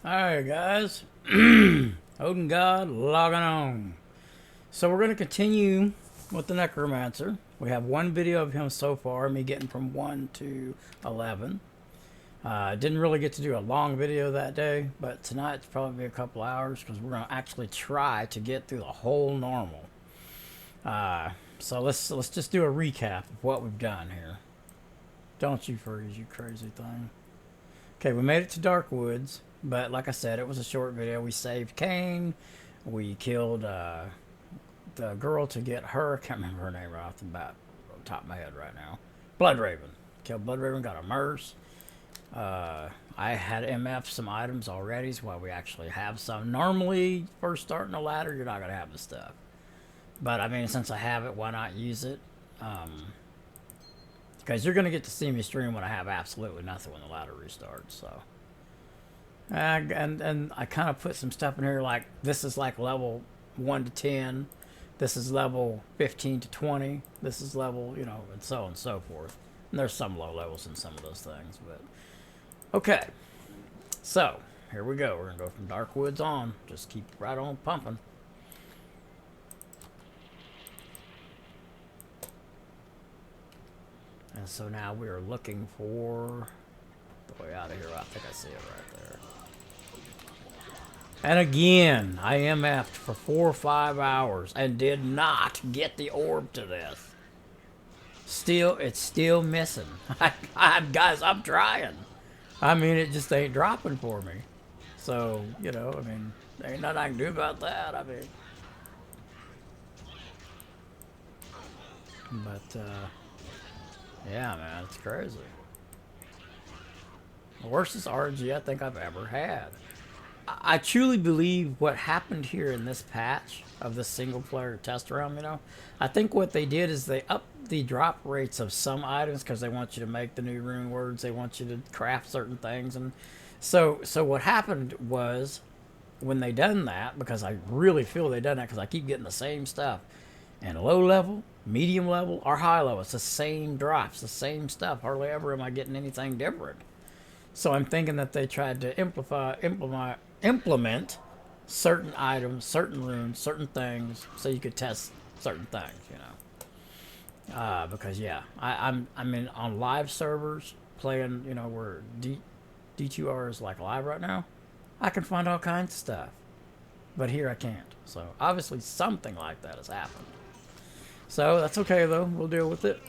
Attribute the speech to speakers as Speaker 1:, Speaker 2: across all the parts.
Speaker 1: Alright, guys. Odin God logging on. So we're going to continue with the Necromancer. We have one video of him so far, me getting from 1 to 11. Didn't really get to do a long video that day, but tonight's probably a couple hours because we're going to actually try to get through the whole normal. So let's just do a recap of what we've done here. Don't you freeze, you crazy thing. Okay, we made it to Dark Woods, but like I said, it was a short video. We saved Cain. We killed the girl to get her. I can't remember her name right off the top of my head right now. Bloodraven. Killed Bloodraven, got a Merce. I had MF some items already, so while we actually have some. Normally, first starting a ladder, you're not going to have the stuff. But, I mean, since I have it, why not use it? Because you're going to get to see me stream when I have absolutely nothing when the ladder restarts, so. And I kind of put some stuff in here, like, this is like level 1 to 10. This is level 15 to 20. This is level, you know, and so on and so forth. And there's some low levels in some of those things, but. Okay. So, here we go. We're going to go from Dark Woods on. Just keep right on pumping. And so now we are looking for the way out of here. I think I see it right there. And again, I MF'd for 4 or 5 hours and did not get the orb to this. Still, it's still missing. Guys, I'm trying. I mean, it just ain't dropping for me. So, you know, I mean, there ain't nothing I can do about that. I mean, but, yeah, man, it's crazy. The worstest RNG I think I've ever had. I truly believe what happened here in this patch of the single player test realm, you know, I think what they did is they upped the drop rates of some items because they want you to make the new rune words, they want you to craft certain things, and so what happened was when they done that, because I really feel they done that because I keep getting the same stuff, and low level, medium level, or high level, it's the same drops, the same stuff. Hardly ever am I getting anything different. So I'm thinking that they tried to implement certain items, certain runes, certain things, so you could test certain things, you know. Because yeah, I'm in on live servers playing, you know, where D2R is like live right now. I can find all kinds of stuff, but here I can't. So obviously something like that has happened. So that's okay though. We'll deal with it.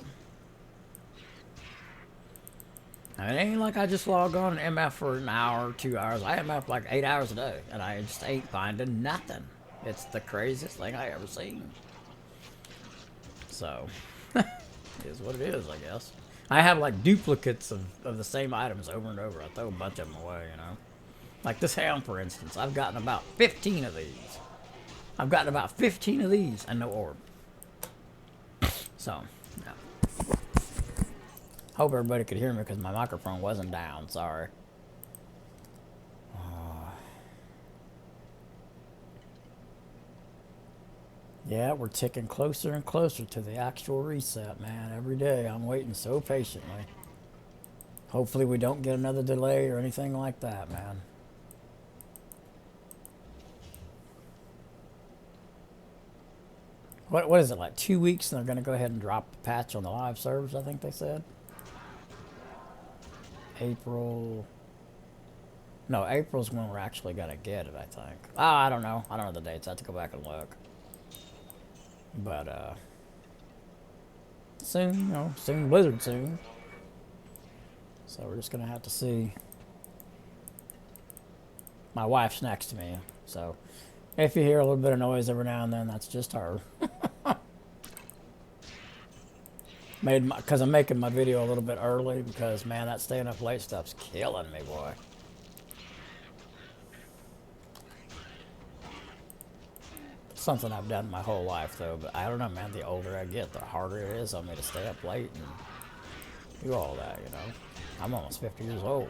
Speaker 1: Now, it ain't like I just log on and MF for an hour, 2 hours. I MF like 8 hours a day, and I just ain't finding nothing. It's the craziest thing I ever seen. So, it is what it is, I guess. I have like duplicates of the same items over and over. I throw a bunch of them away, you know. Like this ham, for instance. I've gotten about 15 of these. I've gotten about 15 of these and no orb. So, yeah. Hope everybody could hear me because my microphone wasn't down. Sorry. Yeah, we're ticking closer and closer to the actual reset, man. Every day I'm waiting so patiently. Hopefully we don't get another delay or anything like that, man. What is it, like 2 weeks and they're going to go ahead and drop the patch on the live servers, I think they said? April. No, April's when we're actually going to get it, I think. I don't know. I don't know the dates. I have to go back and look. But, soon, you know, soon, Blizzard soon. So we're just going to have to see. My wife's next to me, so if you hear a little bit of noise every now and then, that's just her. Because I'm making my video a little bit early because, man, that staying up late stuff's killing me, boy. Something I've done my whole life, though, but I don't know, man, the older I get, the harder it is on me to stay up late and do all that, you know. I'm almost 50 years old.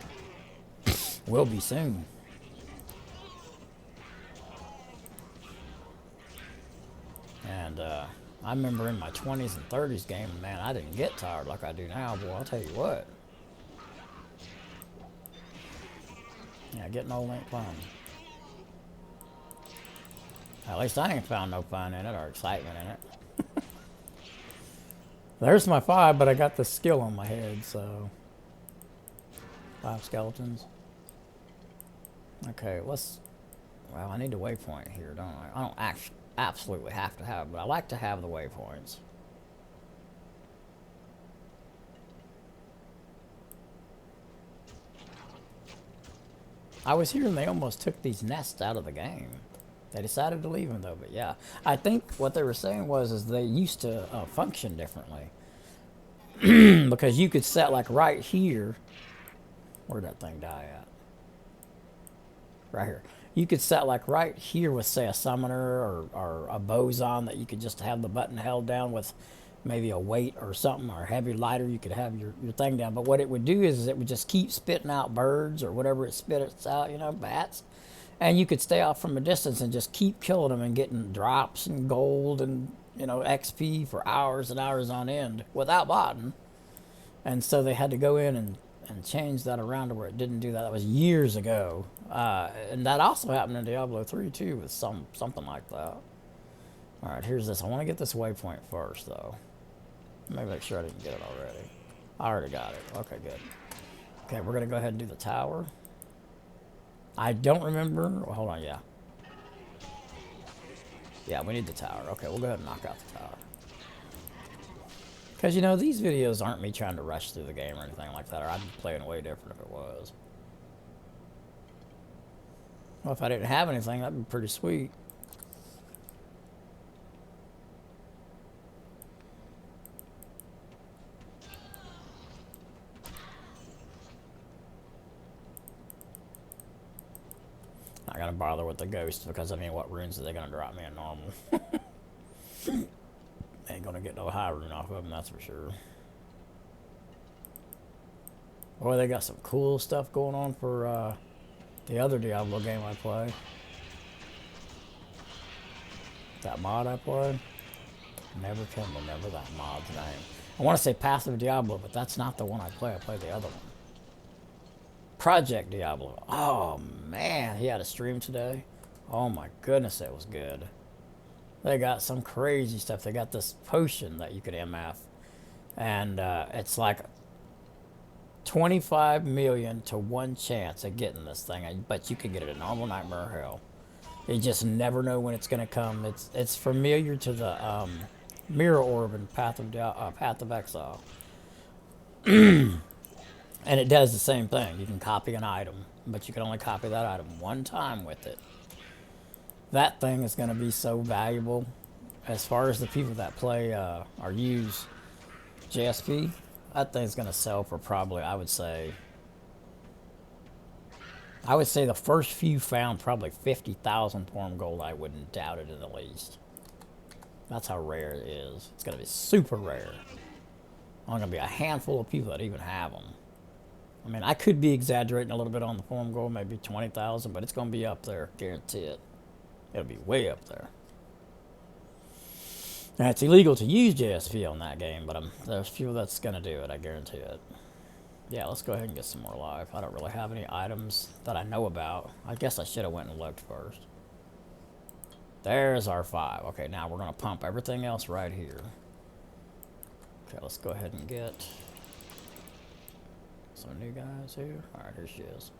Speaker 1: Will be soon. And, I remember in my 20s and 30s game, man, I didn't get tired like I do now, boy, I'll tell you what. Yeah, getting old ain't fun. At least I ain't found no fun in it or excitement in it. There's my 5, but I got the skill on my head, so 5 skeletons. Okay, let's. Well, I need a waypoint here, don't I? I don't absolutely have to have it, but I like to have the waypoints. I was hearing they almost took these nests out of the game. They decided to leave them though, but yeah. I think what they were saying is they used to function differently. Because you could set like right here. Where'd that thing die at? Right here. You could set like right here with say a summoner or a boson that you could just have the button held down with maybe a weight or something or a heavy lighter. You could have your thing down. But what it would do is it would just keep spitting out birds or whatever it spits out, you know, bats. And you could stay off from a distance and just keep killing them and getting drops and gold and, you know, XP for hours and hours on end without botting. And so they had to go in and change that around to where it didn't do that. That was years ago. And that also happened in Diablo 3 too with something like that. Alright, here's this. I want to get this waypoint first though. Let me make sure I didn't get it already. I already got it. Okay, good. Okay, we're going to go ahead and do the tower. I don't remember. Well, hold on, yeah. Yeah, we need the tower. Okay, we'll go ahead and knock out the tower. Because, you know, these videos aren't me trying to rush through the game or anything like that, or I'd be playing way different if it was. Well, if I didn't have anything, that'd be pretty sweet. Not gonna bother with the ghost because, I mean, what runes are they gonna drop me in normal? Ain't gonna get no high rune off of them, that's for sure. Boy, they got some cool stuff going on for the other Diablo game I play. That mod I played. Never can remember that mod's name. I want to say Path of Diablo, but that's not the one I play. I play the other one. Project Diablo. Oh, man. He had a stream today. Oh, my goodness, it was good. They got some crazy stuff. They got this potion that you could MF. And it's like 25 million to 1 chance of getting this thing. But you can get it in normal nightmare hell. You just never know when it's going to come. It's familiar to the mirror orb in Path of Exile. And it does the same thing. You can copy an item, but you can only copy that item 1 time with it. That thing is going to be so valuable. As far as the people that play or use JSP, that thing's going to sell for probably, I would say the first few found probably 50,000 form gold. I wouldn't doubt it in the least. That's how rare it is. It's going to be super rare. Only going to be a handful of people that even have them. I mean, I could be exaggerating a little bit on the form gold, maybe 20,000, but it's going to be up there, guarantee it. It'll be way up there. Now, it's illegal to use JSP on that game, but there's a few that's going to do it, I guarantee it. Yeah, let's go ahead and get some more life. I don't really have any items that I know about. I guess I should have went and looked first. There's our 5. Okay, now we're going to pump everything else right here. Okay, let's go ahead and get some new guys here. Alright, here she is.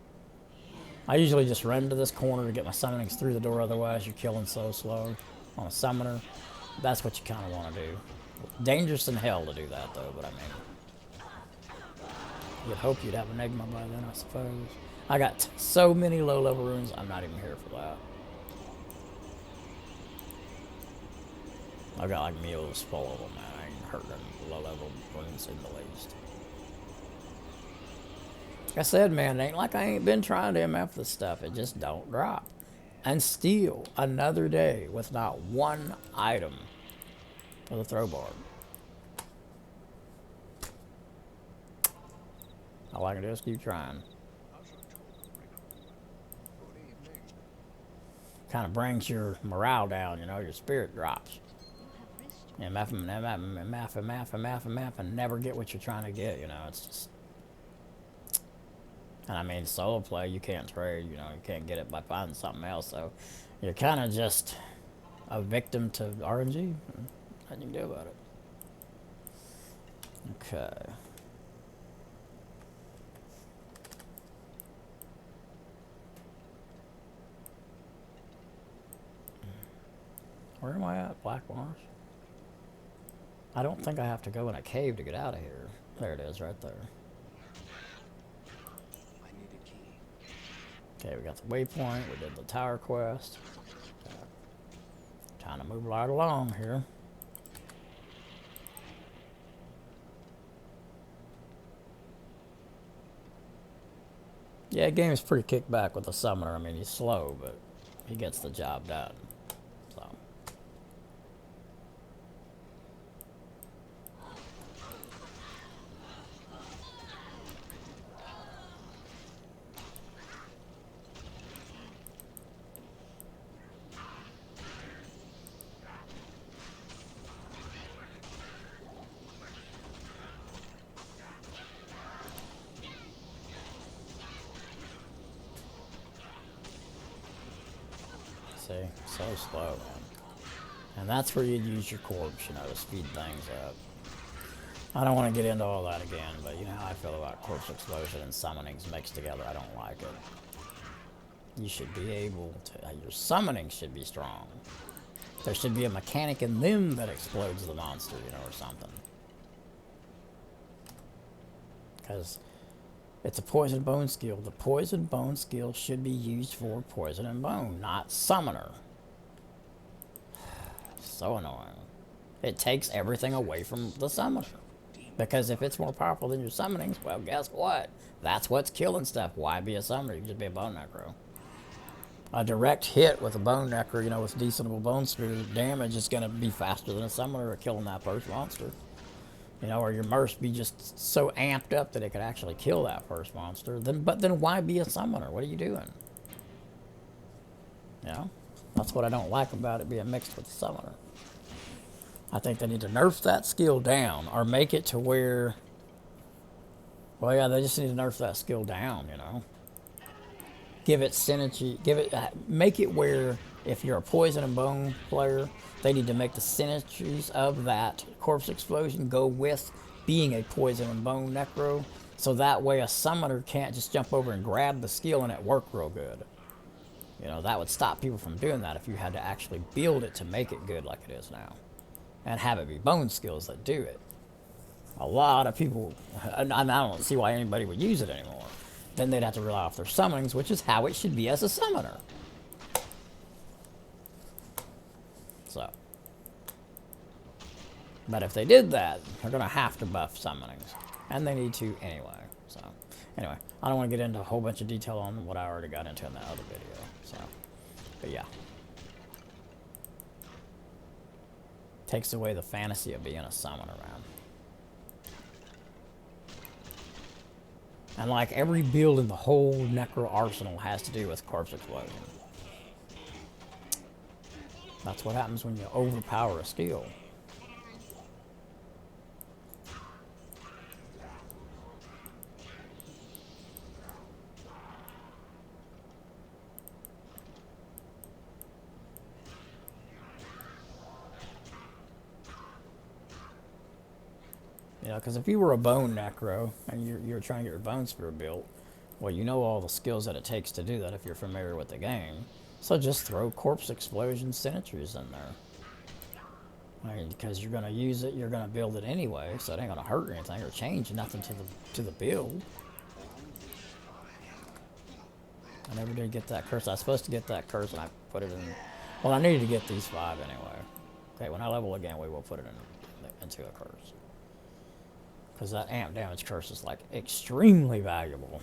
Speaker 1: I usually just run to this corner to get my summonings through the door, otherwise you're killing so slow on a summoner. That's what you kind of want to do. Dangerous in hell to do that though, but I mean, you'd hope you'd have Enigma by then, I suppose. I got so many low level runes, I'm not even here for that. I've got like meals full of them, man. I ain't hurting low level runes in the least. Like I said, man, it ain't like I ain't been trying to MF this stuff. It just don't drop. And still another day with not 1 item for the throw bar. All I can do is keep trying. Kind of brings your morale down, you know, your spirit drops. MF and never get what you're trying to get, you know, it's just... And I mean, solo play, you can't trade, you know, you can't get it by finding something else. So you're kind of just a victim to RNG. Nothing you can do about it. Okay. Where am I at? Black Mars? I don't think I have to go in a cave to get out of here. There it is, right there. Okay, we got the waypoint. We did the tower quest. Trying to move right along here. Yeah, game is pretty kicked back with the summoner. I mean, he's slow, but he gets the job done. So. See, so slow, man. And that's where you'd use your corpse, you know, to speed things up. I don't want to get into all that again, but you know how I feel about corpse explosion and summonings mixed together. I don't like it. You should be able to, your summoning should be strong. There should be a mechanic in them that explodes the monster, you know, or something. Because it's a poison bone skill. The poison bone skill should be used for poison and bone, not summoner. So annoying. It takes everything away from the summoner. Because if it's more powerful than your summonings, well, guess what? That's what's killing stuff. Why be a summoner? You can just be a bone necro. A direct hit with a bone necro, you know, with decentable bone spirit damage is going to be faster than a summoner at killing that first monster. You know, or your merc be just so amped up that it could actually kill that first monster. But then why be a summoner? What are you doing? You know? That's what I don't like about it being mixed with the summoner. I think they need to nerf that skill down or make it to where, well, yeah, they just need to nerf that skill down, you know? Give it synergy, make it where if you're a poison and bone player, they need to make the synergies of that corpse explosion go with being a poison and bone necro, so that way a summoner can't just jump over and grab the skill and it work real good. You know, that would stop people from doing that if you had to actually build it to make it good like it is now. And have it be bone skills that do it. A lot of people, and I don't see why anybody would use it anymore. Then they'd have to rely off their summonings, which is how it should be as a summoner. So. But if they did that, they're going to have to buff summonings. And they need to anyway. So, anyway, I don't want to get into a whole bunch of detail on what I already got into in that other video. So, but yeah. Takes away the fantasy of being a summoner, man. And like every build in the whole Necro arsenal has to do with corpse explosion. That's what happens when you overpower a skill. You know, because if you were a bone necro and you're trying to get your bone spear built, well, you know all the skills that it takes to do that if you're familiar with the game. So just throw corpse explosion synergies in there. I mean, because you're going to use it, you're going to build it anyway, so it ain't going to hurt anything or change nothing to the build. I never did get that curse. I was supposed to get that curse and I put it in. Well, I needed to get these 5 anyway. Okay, when I level again, we will put it into a curse. Because that amp damage curse is like extremely valuable.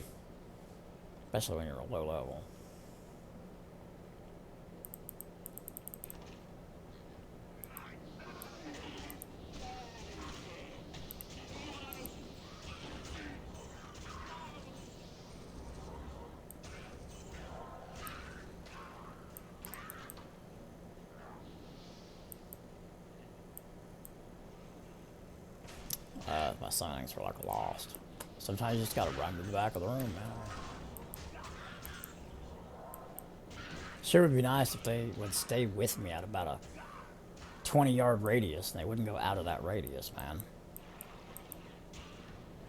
Speaker 1: Especially when you're a low level. My signings were like lost. Sometimes you just gotta run to the back of the room, man. Sure would be nice if they would stay with me at about a 20-yard radius and they wouldn't go out of that radius, man.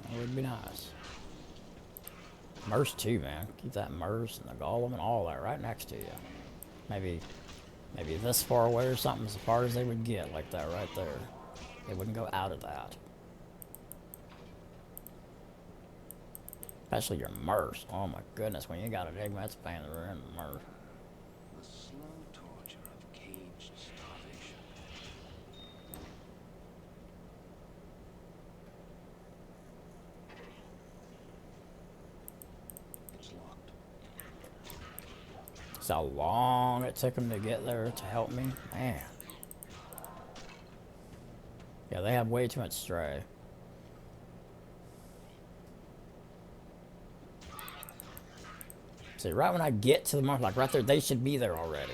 Speaker 1: That would be nice. Merce too, man. Keep that Merce and the Golem and all that right next to you. Maybe this far away or something, as far as they would get, like that right there. They wouldn't go out of that. Especially your Merce. Oh my goodness, when you got an Enigma, that's a pain in the rear end, Merce.
Speaker 2: The slow torture of caged starvation. It's locked.
Speaker 1: See how long it took them to get there to help me? Man. Yeah, they have way too much stray. See, right when I get to the mark, like right there, they should be there already.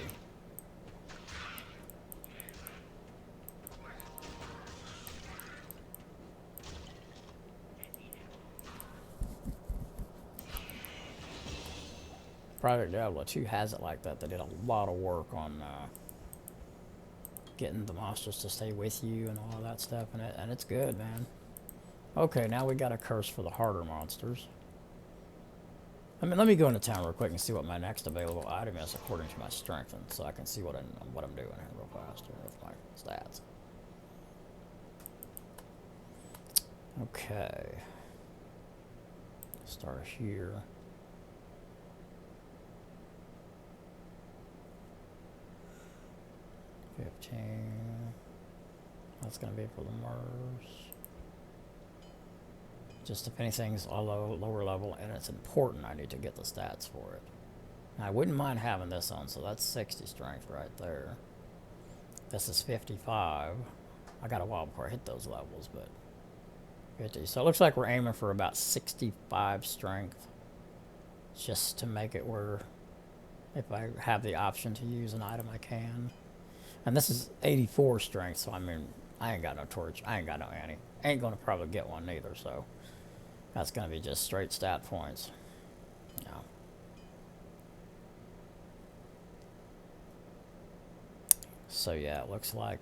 Speaker 1: Project Diablo 2 has it like that. They did a lot of work on getting the monsters to stay with you and all of that stuff, and it's good, man. Okay, now we got a curse for the harder monsters. Let me go into town real quick and see what my next available item is according to my strength, and so I can see what I'm doing here real fast here with my stats. Okay. Start here. $15. That's gonna be for the Mers. Just if anything's a lower level and it's important, I need to get the stats for it. Now, I wouldn't mind having this on, so that's 60 strength right there. This is 55. I got a while before I hit those levels, but 50. So it looks like we're aiming for about 65 strength, just to make it where if I have the option to use an item, I can. And this is 84 strength, so I mean, I ain't got no torch. I ain't got no anti. Ain't gonna probably get one either, so that's gonna be just straight stat points. Yeah. So yeah, it looks like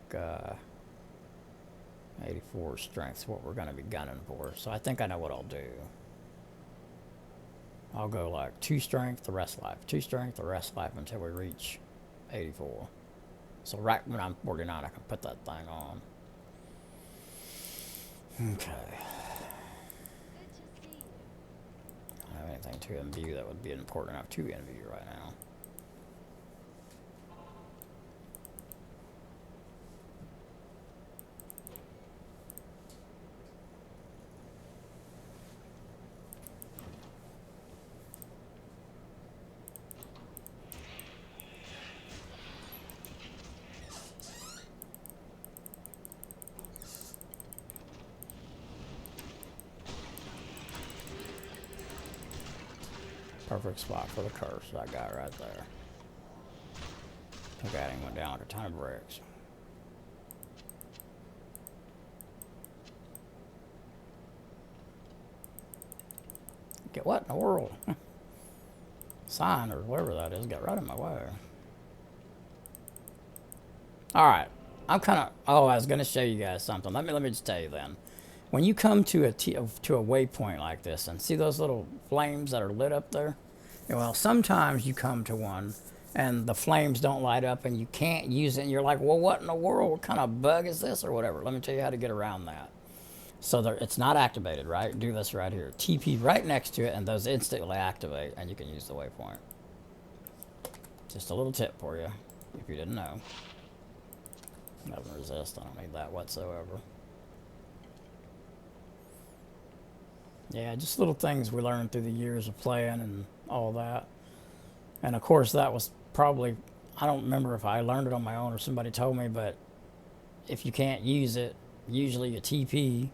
Speaker 1: 84 strength is what we're gonna be gunning for. So I think I know what I'll do. I'll go like 2 strength, the rest life. 2 strength, the rest life until we reach 84. So right when I'm 49, I can put that thing on. Okay. I don't have anything to imbue that would be important enough to imbue right now. Perfect spot for the curse, that guy right there. Took at him, went down like a ton of bricks. Get what in the world? Sign or whatever that is, got right in my way. Alright, I'm kind of, I was going to show you guys something. Let me just tell you then. When you come to a waypoint like this and see those little flames that are lit up there, well, sometimes you come to one and the flames don't light up and you can't use it and you're like, well, what in the world? What kind of bug is this or whatever? Let me tell you how to get around that. So it's not activated, right? Do this right here. TP right next to it and those instantly activate and you can use the waypoint. Just a little tip for you if you didn't know. Doesn't resist. I don't need that whatsoever. Yeah, just little things we learned through the years of playing and all that. And of course that was probably, I don't remember if I learned it on my own or somebody told me, but if you can't use it, usually you TP,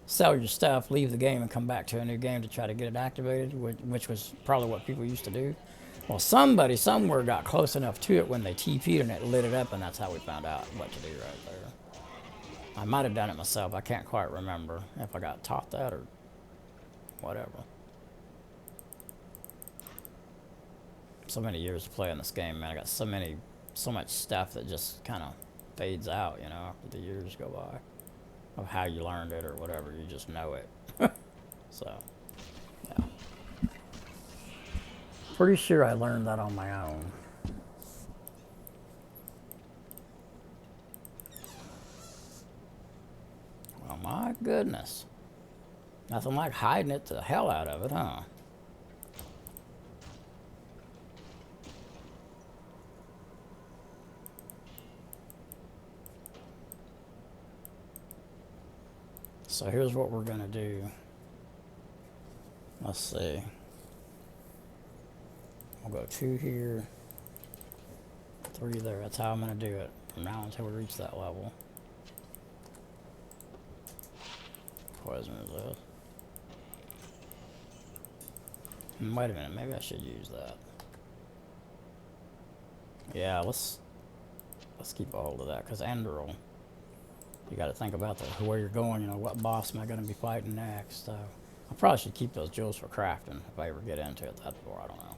Speaker 1: sell your stuff, leave the game and come back to a new game to try to get it activated, which was probably what people used to do. Well, somebody somewhere got close enough to it when they TP'd and it lit it up, and that's how we found out what to do right there. I might have done it myself. I can't quite remember if I got taught that or whatever. so many years of playing this game, man. I got so much stuff that just kind of fades out, you know, after the years go by. Of how you learned it or whatever, you just know it. So, yeah. Pretty sure I learned that on my own. Well, my goodness. Nothing like hiding it to the hell out of it, huh? So here's what we're gonna do. Let's see. We'll go 2 here, 3 there. That's how I'm gonna do it from now until we reach that level. Poison is this. Wait a minute, maybe I should use that. Yeah, let's keep a hold of that, because Enderal, you got to think about where you're going, you know, what boss am I going to be fighting next. So I probably should keep those jewels for crafting if I ever get into it. That's before, I don't know.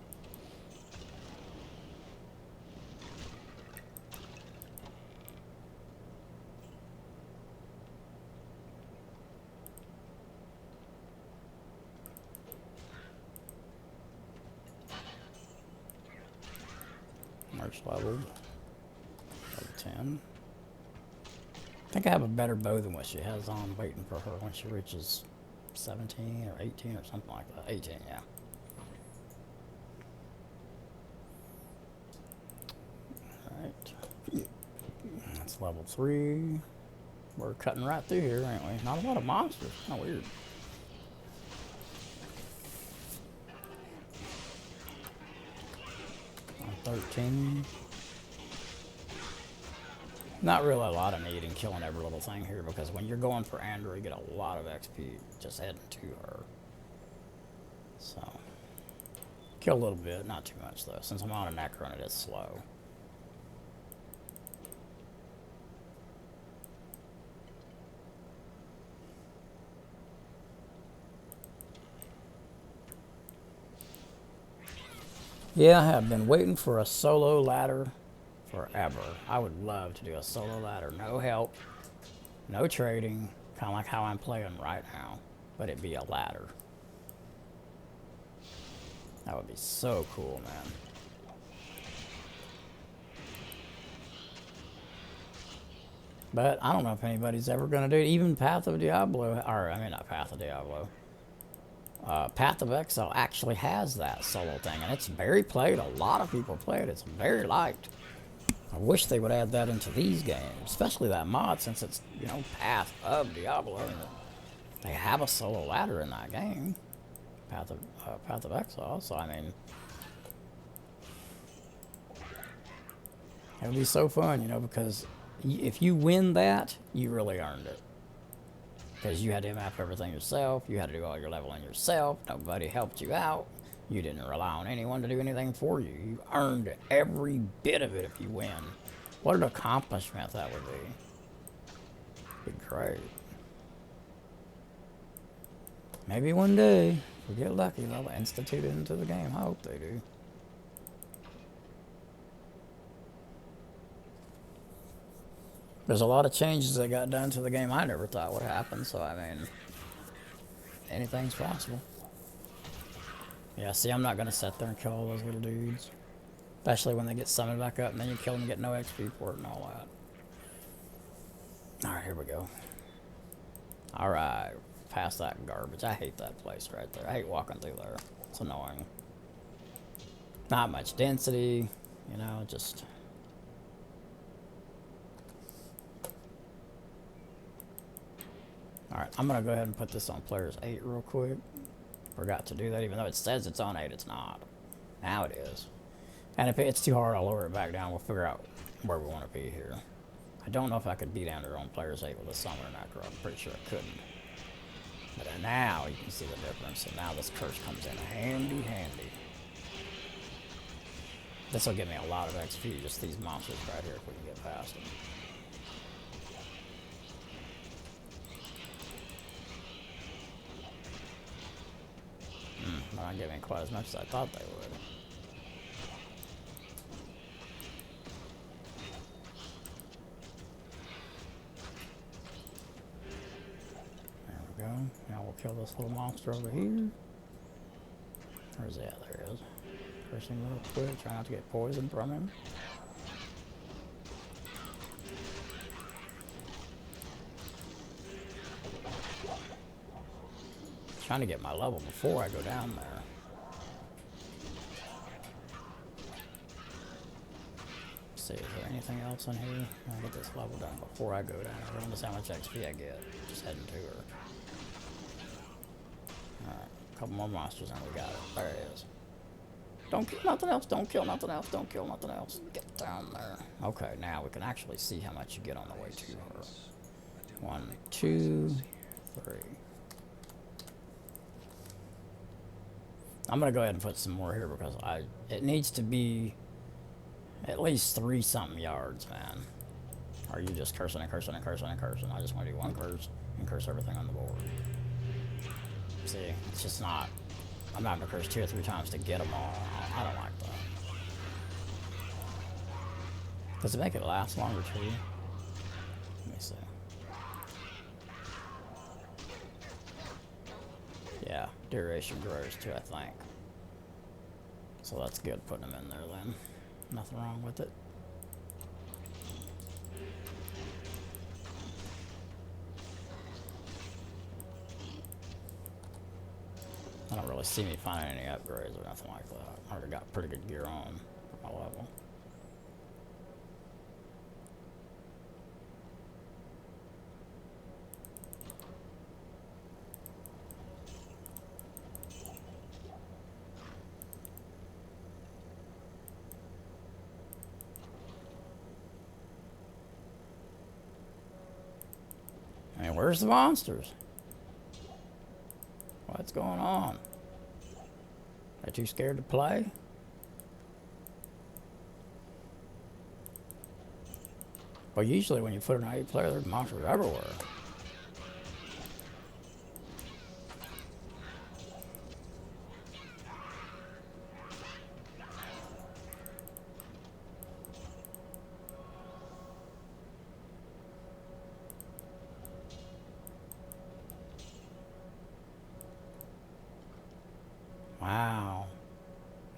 Speaker 1: Merch level 10. I think I have a better bow than what she has on waiting for her when she reaches 17 or 18 or something like that. 18, yeah. Alright. That's level 3. We're cutting right through here, ain't we? Not a lot of monsters. Kind of weird. On 13. Not really a lot of need in killing every little thing here, because when you're going for Andrew, you get a lot of XP just heading to her. So, kill a little bit, not too much though, since I'm on a Necro and it is slow. Yeah, I have been waiting for a solo ladder forever. I would love to do a solo ladder, no help, no trading, kind of like how I'm playing right now, but it'd be a ladder. That would be so cool, man. But I don't know if anybody's ever going to do it. Even Path of Diablo, or I mean not Path of Diablo, Path of Exile actually has that solo thing, and it's very played. A lot of people play it. It's very liked. I wish they would add that into these games, especially that mod, since it's, you know, Path of Diablo. And they have a solo ladder in that game, Path of Exile. So I mean, it would be so fun, you know, because if you win that, you really earned it. Because you had to map everything yourself, you had to do all your leveling yourself, nobody helped you out, you didn't rely on anyone to do anything for you. You earned every bit of it if you win. What an accomplishment that would be. Be great. Maybe one day, if we get lucky, they'll institute it into the game. I hope they do. There's a lot of changes that got done to the game I never thought would happen, so I mean, anything's possible. Yeah, see, I'm not going to sit there and kill all those little dudes. Especially when they get summoned back up and then you kill them and get no XP for it and all that. Alright, here we go. Alright, past that garbage. I hate that place right there. I hate walking through there. It's annoying. Not much density, you know, just... Alright, I'm going to go ahead and put this on players 8 real quick. Forgot to do that, even though it says it's on 8, it's not. Now it is. And if it's too hard, I'll lower it back down. We'll figure out where we want to be here. I don't know if I could be down there on players 8 with a summoner Necro. I'm pretty sure I couldn't. But now you can see the difference. And now this curse comes in handy. This will give me a lot of XP, just these monsters right here, if we can get past them. They're not giving quite as much as I thought they would. kill this little monster over here. Where's that? There he is. Cursing real quick. Try not to get poisoned from him. Trying to get my level before I go down there. Let's see, is there anything else in here? I'll get this level done before I go down. I don't know how much XP I get. Just heading to her. Alright, a couple more monsters and we got it. There it is. Don't kill nothing else, don't kill nothing else, don't kill nothing else. Get down there. Okay, now we can actually see how much you get on the way to her. 1, 2, 3. I'm gonna go ahead and put some more here because it needs to be at least 3 something yards, man. Or you just cursing and cursing and cursing and cursing. I just want to do one curse and curse everything on the board. See, it's just not. I'm not gonna curse 2 or 3 times to get them all. I don't like that. Does it make it last longer too? Let me see. Yeah, duration grows too, I think. So that's good putting them in there then. Nothing wrong with it. I don't really see me finding any upgrades or nothing like that. I already got pretty good gear on for my level. I mean, where's the monsters? What's going on? Are you scared to play? Well, usually when you put an 8 player, there's monsters everywhere. Wow.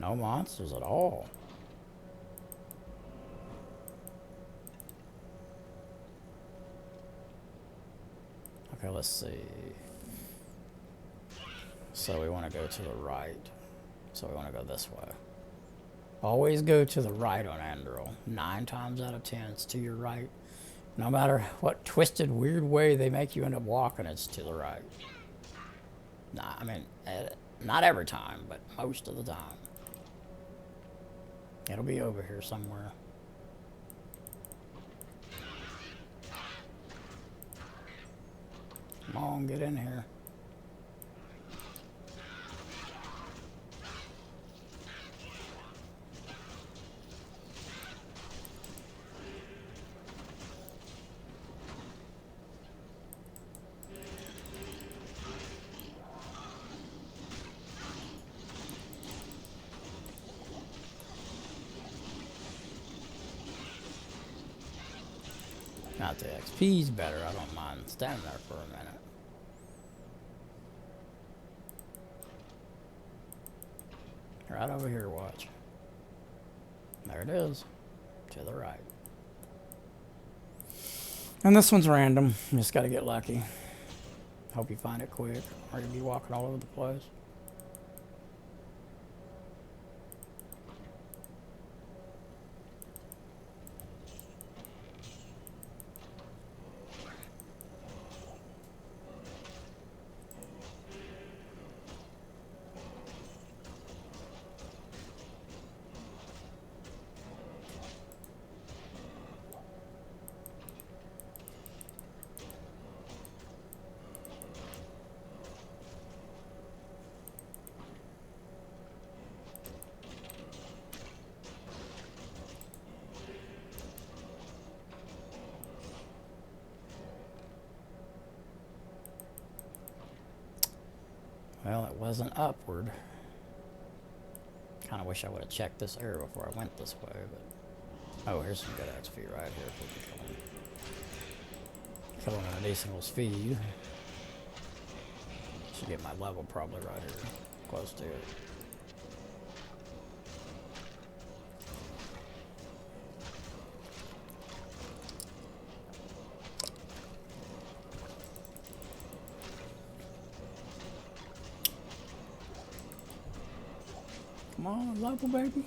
Speaker 1: No monsters at all. Okay, let's see. So we want to go to the right. So we want to go this way. Always go to the right on Andro. 9 times out of 10, it's to your right. No matter what twisted, weird way they make you end up walking, it's to the right. Nah, I mean, not every time, but most of the time. It'll be over here somewhere. Come on, get in here. Not the XP's better, I don't mind standing there for a minute. Right over here, watch. There it is. To the right. And this one's random. You just gotta get lucky. Hope you find it quick, or you'll be walking all over the place. Well, it wasn't upward. Kind of wish I would have checked this area before I went this way, but... Oh, here's some good XP right here if we can kill him. Kill him at a decent speed. Should get my level probably right here, close to it. Come on, level, baby.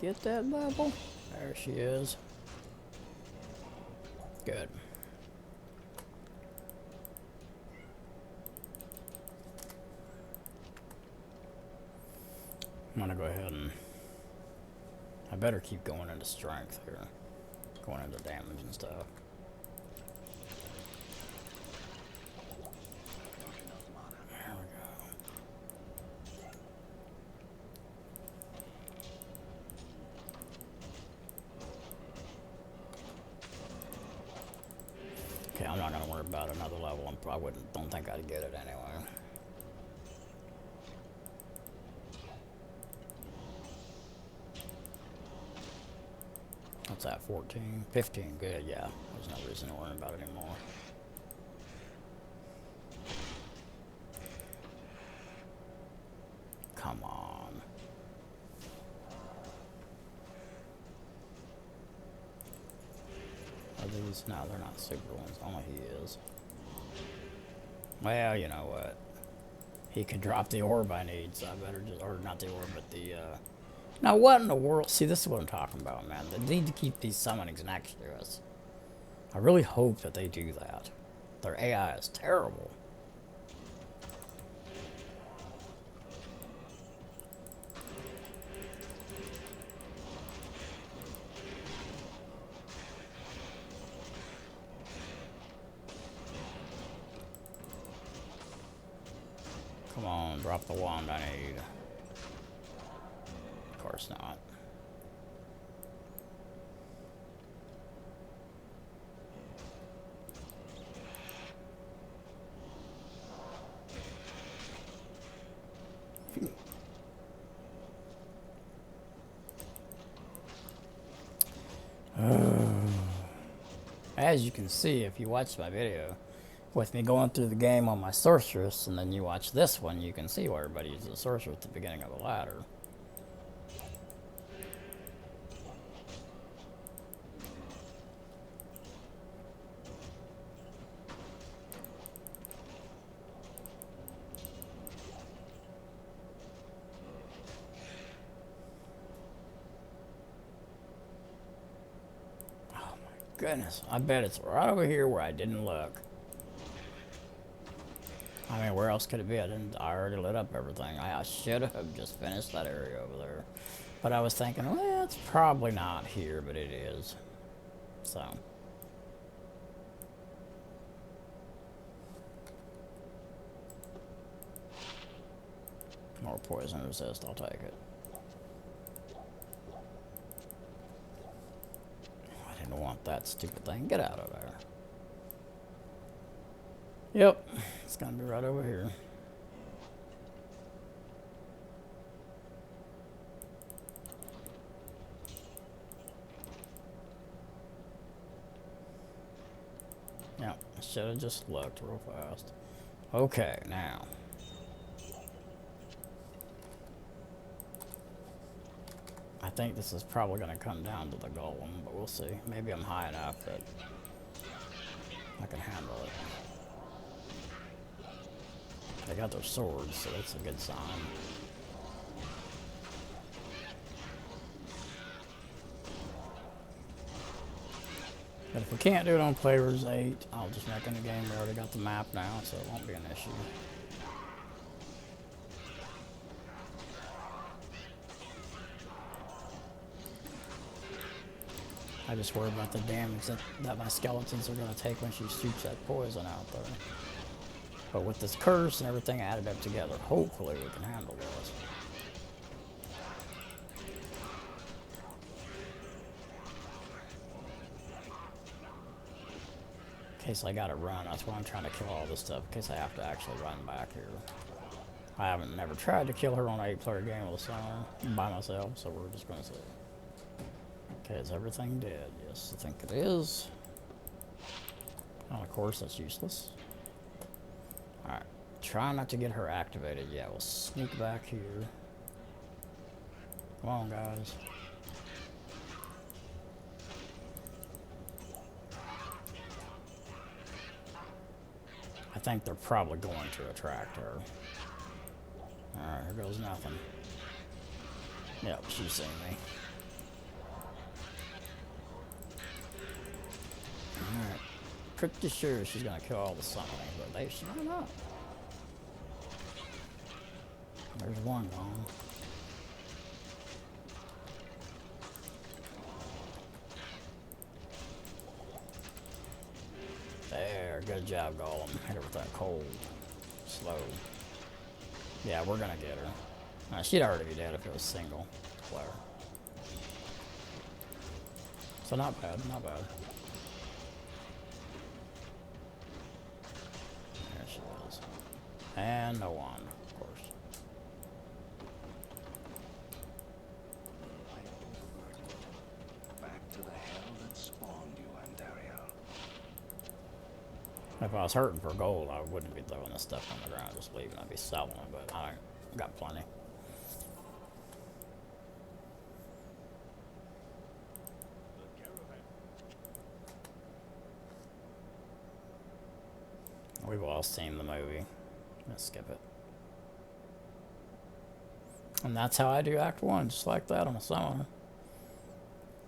Speaker 1: Get that level. There she is. Good. I'm gonna go ahead and... I better keep going into strength here. Going into damage and stuff. There we go. Okay, I'm not gonna worry about another level. I don't think I'd get it anyway. What's that, 14? 15, good, yeah. There's no reason to worry about it anymore. Come on. Are these? No, they're not super ones. Only he is. Well, you know what? He could drop the orb I need, so I better just... Or not the orb, but the... Now, what in the world? See, this is what I'm talking about, man. They need to keep these summonings next to us. I really hope that they do that. Their AI is terrible. Come on, drop the wand I need. Of course not. As you can see, if you watch my video, with me going through the game on my sorceress, and then you watch this one, you can see where everybody uses a sorceress at the beginning of the ladder. Goodness, I bet it's right over here where I didn't look. I mean, where else could it be? I already lit up everything. I should have just finished that area over there. But I was thinking, well, it's probably not here, but it is. So. More poison resist, I'll take it. I didn't want that stupid thing. Get out of there. Yep, it's gonna be right over here. Yeah, I should have just looked real fast. Okay, now. I think this is probably going to come down to the golem, but we'll see. Maybe I'm high enough that I can handle it. They got their swords, so that's a good sign. But if we can't do it on Players 8, I'll just make a new game. We already got the map now, so it won't be an issue. I just worry about the damage that my skeletons are going to take when she shoots that poison out there. But with this curse and everything added up together, hopefully we can handle this. In case I gotta run, that's why I'm trying to kill all this stuff, in case I have to actually run back here. I haven't never tried to kill her on an 8-player game with a summoner by myself, so we're just gonna see. Okay, is everything dead? Yes, I think it is. And of course, that's useless. Alright, try not to get her activated yet. We'll sneak back here. Come on, guys. I think they're probably going to attract her. Alright, here goes nothing. Yep, she's seen me. Alright. Pretty sure she's gonna kill all the summonings, but she's not. There's one gone. There, good job, Golem. Hit her with that cold. Slow. Yeah, we're gonna get her. She'd already be dead if it was single player. So not bad, not bad. There she is. And no one, of course.
Speaker 2: Back to the hell that spawned you, Andariel.
Speaker 1: If I was hurting for gold, I wouldn't be throwing this stuff on the ground, just leaving. I'd be selling it, but I got plenty. We've all seen the movie. Let's skip it. And that's how I do Act 1, just like that on a summoner.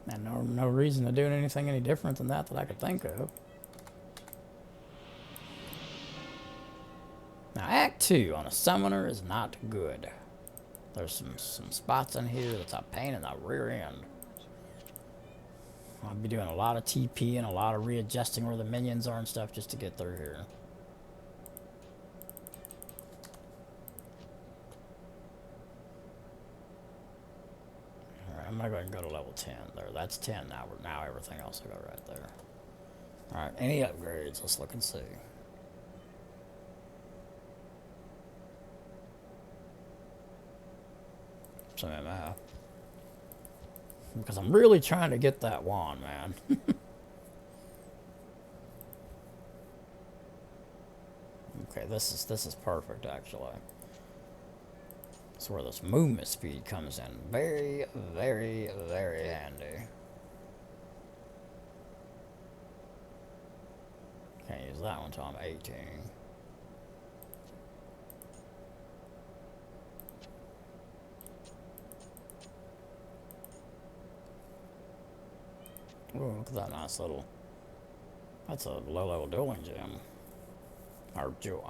Speaker 1: And no reason to do anything any different than that I could think of. Now, Act 2 on a summoner is not good. There's some spots in here that's a pain in the rear end. I'll be doing a lot of TP and a lot of readjusting where the minions are and stuff just to get through here. Alright, I'm gonna go ahead and go to level 10 there. That's 10 now. Now everything else will go right there. Alright, any upgrades? Let's look and see. Some MF. Because I'm really trying to get that wand, man. Okay, this is perfect actually. That's where this movement speed comes in. Very, very, very handy. Can't use that one until I'm 18. Ooh, look at that nice little... That's a low-level dueling gem. Or jewel,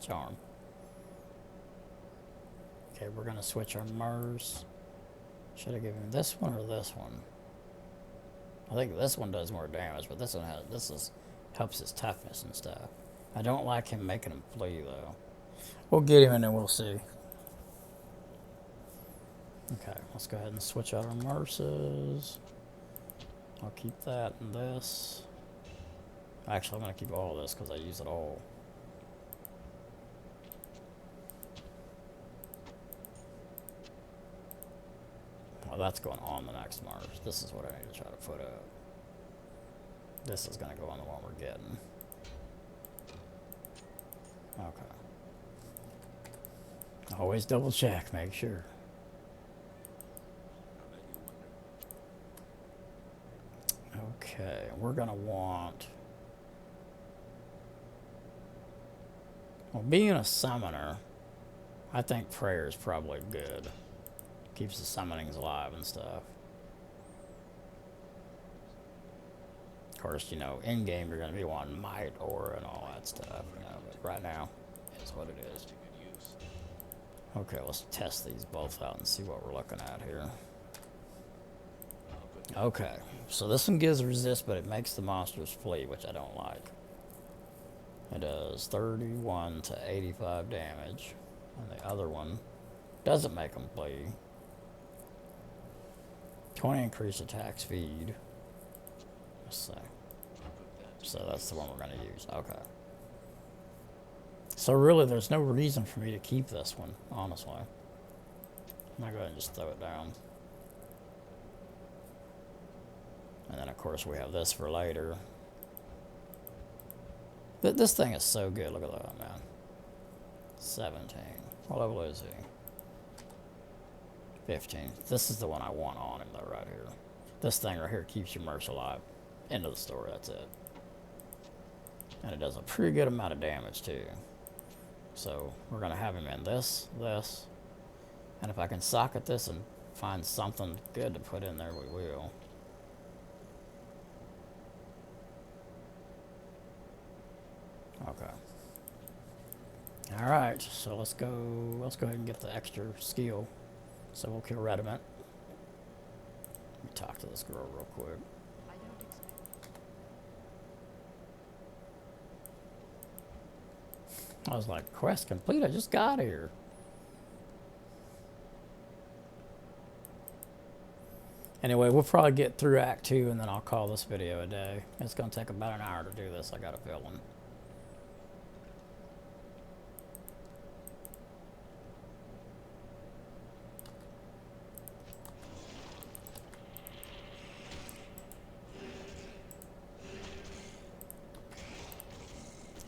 Speaker 1: charm. Okay, we're gonna switch our Mers. Should I give him this one or this one? I think this one does more damage, but this one helps his toughness and stuff. I don't like him making him flee though. We'll get him and then we'll see. Okay, let's go ahead and switch out our Merces. I'll keep that and this. Actually, I'm going to keep all of this because I use it all. Well, that's going on the next Mars. This is what I need to try to put up. This is going to go on the one we're getting. Okay. Always double check, make sure. Okay, we're going to want... Well, being a summoner, I think prayer is probably good. Keeps the summonings alive and stuff. Of course, you know, in-game you're going to be wanting might, aura, and all that stuff, you know, but right now, it's what it is. Okay, let's test these both out and see what we're looking at here. Okay, so this one gives resist, but it makes the monsters flee, which I don't like. It does 31 to 85 damage, and the other one doesn't make them flee. 20 increased attack speed. Let's see. So that's the one we're going to use. Okay. So really, there's no reason for me to keep this one, honestly. I'm going to go ahead and just throw it down. And then, of course, we have this for later. This thing is so good. Look at that, man. 17. What level is he? 15. This is the one I want on him, though, right here. This thing right here keeps your mercs alive. End of the story, that's it. And it does a pretty good amount of damage, too. So, we're going to have him in this. And if I can socket this and find something good to put in there, we will. Okay. Alright, so let's go ahead and get the extra skill. So we'll kill Rediment. Let me talk to this girl real quick. I was like, quest complete, I just got here. Anyway, we'll probably get through Act 2 and then I'll call this video a day. It's going to take about an hour to do this, I got a feeling.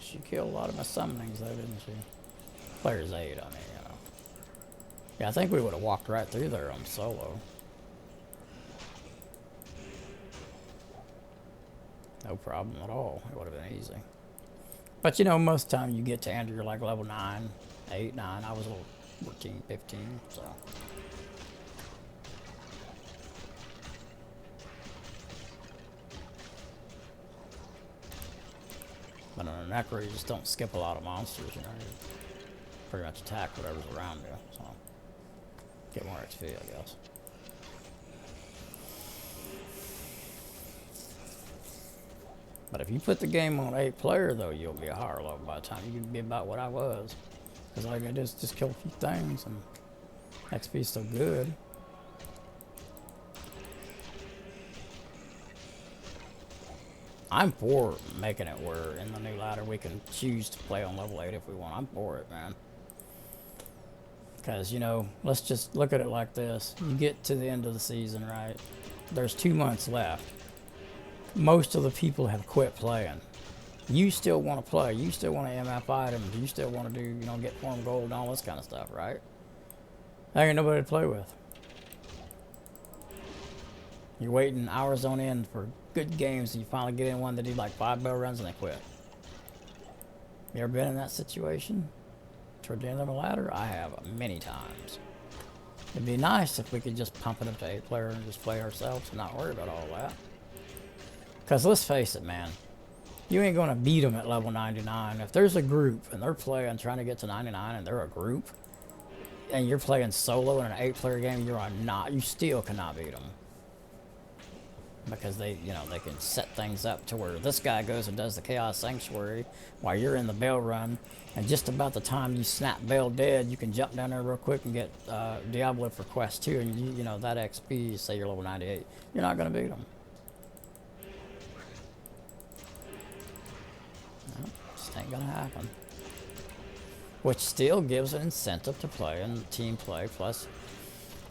Speaker 1: She killed a lot of my summonings though, didn't she? Player's aid, I mean, you know. Yeah, I think we would have walked right through there on solo. No problem at all. It would have been easy. But you know, most of the time you get to Andrew, you're like level 9, 8, 9. I was level 14, 15, so. But on a Necro, you just don't skip a lot of monsters, you know. You pretty much attack whatever's around you, so. Get more XP, I guess. But if you put the game on 8 player, though, you'll be a higher level by the time you can be about what I was. Because all I gotta do is just kill a few things, and XP's so good. I'm for making it where in the new ladder we can choose to play on level 8 if we want. I'm for it, man. Because, you know, let's just look at it like this. You get to the end of the season, right? There's 2 months left. Most of the people have quit playing. You still want to play. You still want to MF items. You still want to do, you know, get form gold and all this kind of stuff, right? There ain't nobody to play with. You're waiting hours on end for good games and you finally get in one that do like 5 bell runs and they quit. You ever been in that situation? Toward the end of the ladder? I have many times. It'd be nice if we could just pump it up to 8 player and just play ourselves and not worry about all that. Because let's face it, man. You ain't going to beat them at level 99. If there's a group and they're playing trying to get to 99 and they're a group and you're playing solo in an 8 player game, you still cannot beat them. Because they, you know, they can set things up to where this guy goes and does the Chaos Sanctuary while you're in the Bell run, and just about the time you snap Bell dead, you can jump down there real quick and get Diablo for quest 2, and you know, that XP, say you're level 98, you're not going to beat them. No, just ain't going to happen. Which still gives an incentive to play and team play, plus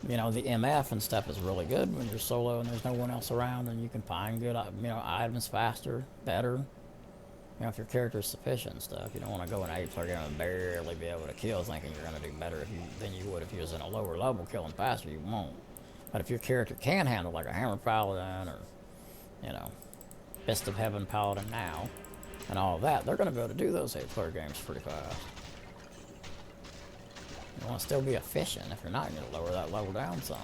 Speaker 1: you know, the MF and stuff is really good when you're solo and there's no one else around and you can find good, you know, items faster, better. You know, if your character's sufficient and stuff. You don't want to go in an 8 player game and barely be able to kill thinking you're going to do better than you would if you was in a lower level killing faster. You won't. But if your character can handle like a Hammer Paladin or, you know, Fist of Heaven Paladin now and all of that, they're going to be able to do those 8 player games pretty fast. You want to still be efficient. If you're not, you're going to lower that level down some.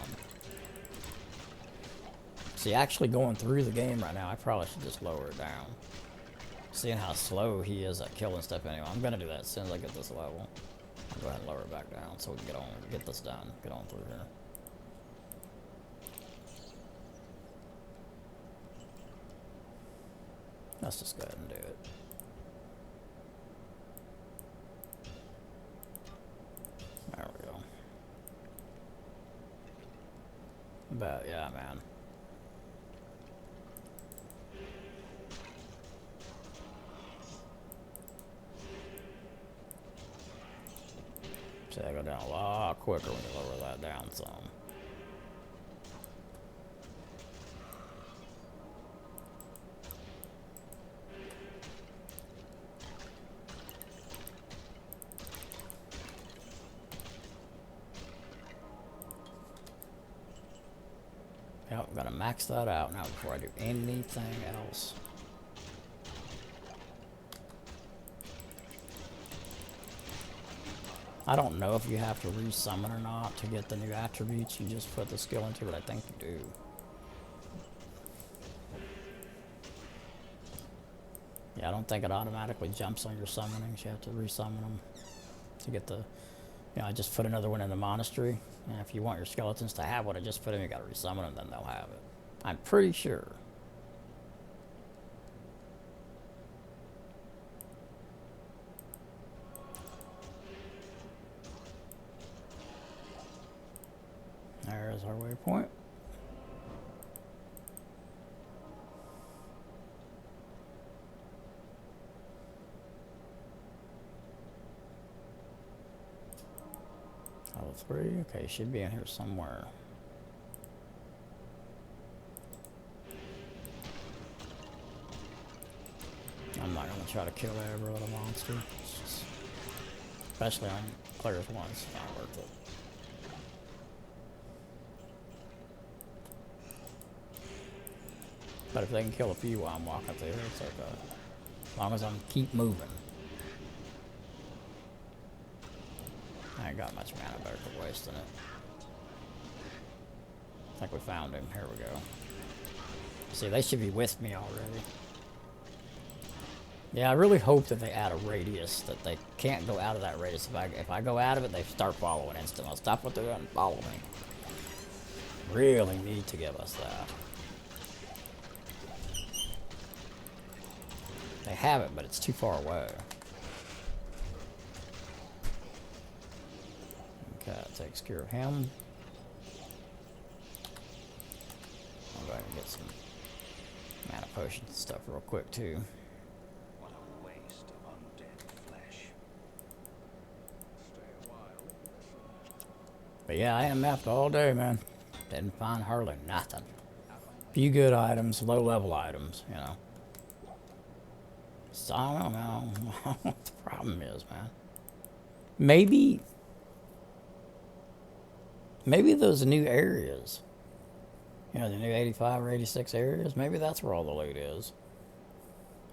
Speaker 1: See, actually going through the game right now, I probably should just lower it down. Seeing how slow he is at killing stuff anyway. I'm going to do that as soon as I get this level. I'll go ahead and lower it back down so we can get this done. Get on through here. Let's just go ahead and do it. There we go. But yeah, man. See, I go down a lot quicker when you lower that down some. Yep, I'm gonna max that out now before I do anything else. I don't know if you have to resummon or not to get the new attributes you just put the skill into, but I think you do. Yeah, I don't think it automatically jumps on your summonings. You have to resummon them to get the... You know, I just put another one in the monastery. And if you want your skeletons to have what I just put in, you gotta resummon them, then they'll have it. I'm pretty sure. There's our waypoint. Level 3. Okay, should be in here somewhere. I'm not gonna try to kill every little monster. It's just, especially on players ones, it's not worth it. But if they can kill a few while I'm walking through, it's okay. As long as I'm keep moving. I ain't got much mana, better quit wasting it. I think we found him. Here we go. See, they should be with me already. Yeah, I really hope that they add a radius, that they can't go out of that radius. If I go out of it, they start following instantly. I'll stop what they're doing and follow me. Really need to give us that. They have it, but it's too far away. Okay, that takes care of him. I'll go ahead and get some mana potions and stuff real quick, too.
Speaker 2: What a waste of undead flesh. Stay a while.
Speaker 1: But yeah, I am mapped all day, man. Didn't find hardly nothing. Few good items, low level items, you know. So I don't know what the problem is, man. Maybe those new areas, you know, the new 85 or 86 areas, maybe that's where all the loot is.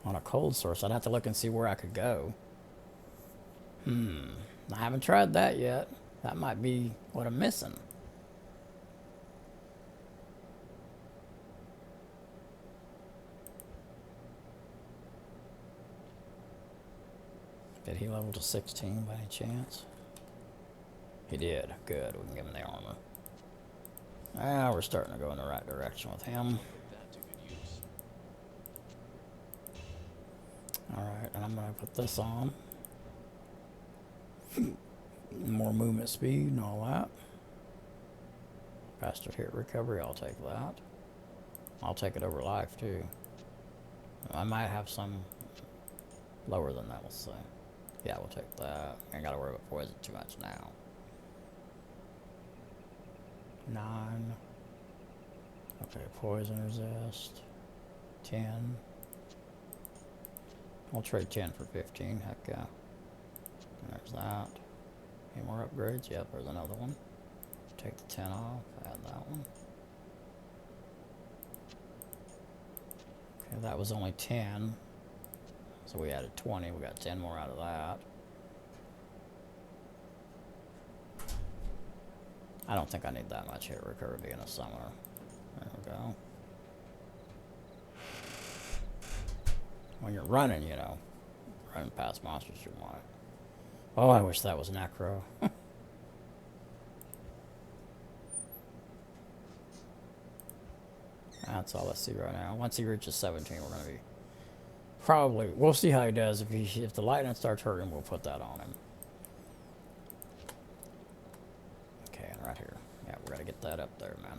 Speaker 1: On a cold source, I'd have to look and see where I could go. I haven't tried that yet. That might be what I'm missing. Did he level to 16 by any chance? He did. Good. We can give him the armor. Now we're starting to go in the right direction with him. Alright, and I'm going to put this on. More movement speed and all that. Faster hit recovery, I'll take that. I'll take it over life too. I might have some lower than that, we'll see. Yeah, we'll take that. Ain't gotta worry about poison too much now. 9. Okay, poison resist. 10. I'll trade 10 for 15, heck yeah. And there's that. Any more upgrades? Yep, there's another one. Take the 10 off, add that one. Okay, that was only 10. So we added 20, we got 10 more out of that. I don't think I need that much hit recovery being a summoner. There we go. When you're running, you know, running past monsters, you want it. Oh, I wish that was Necro. That's all I see right now. Once he reaches 17, we're going to be... Probably, we'll see how he does. If the lightning starts hurting, we'll put that on him. Okay, and right here. Yeah, we got to get that up there, man.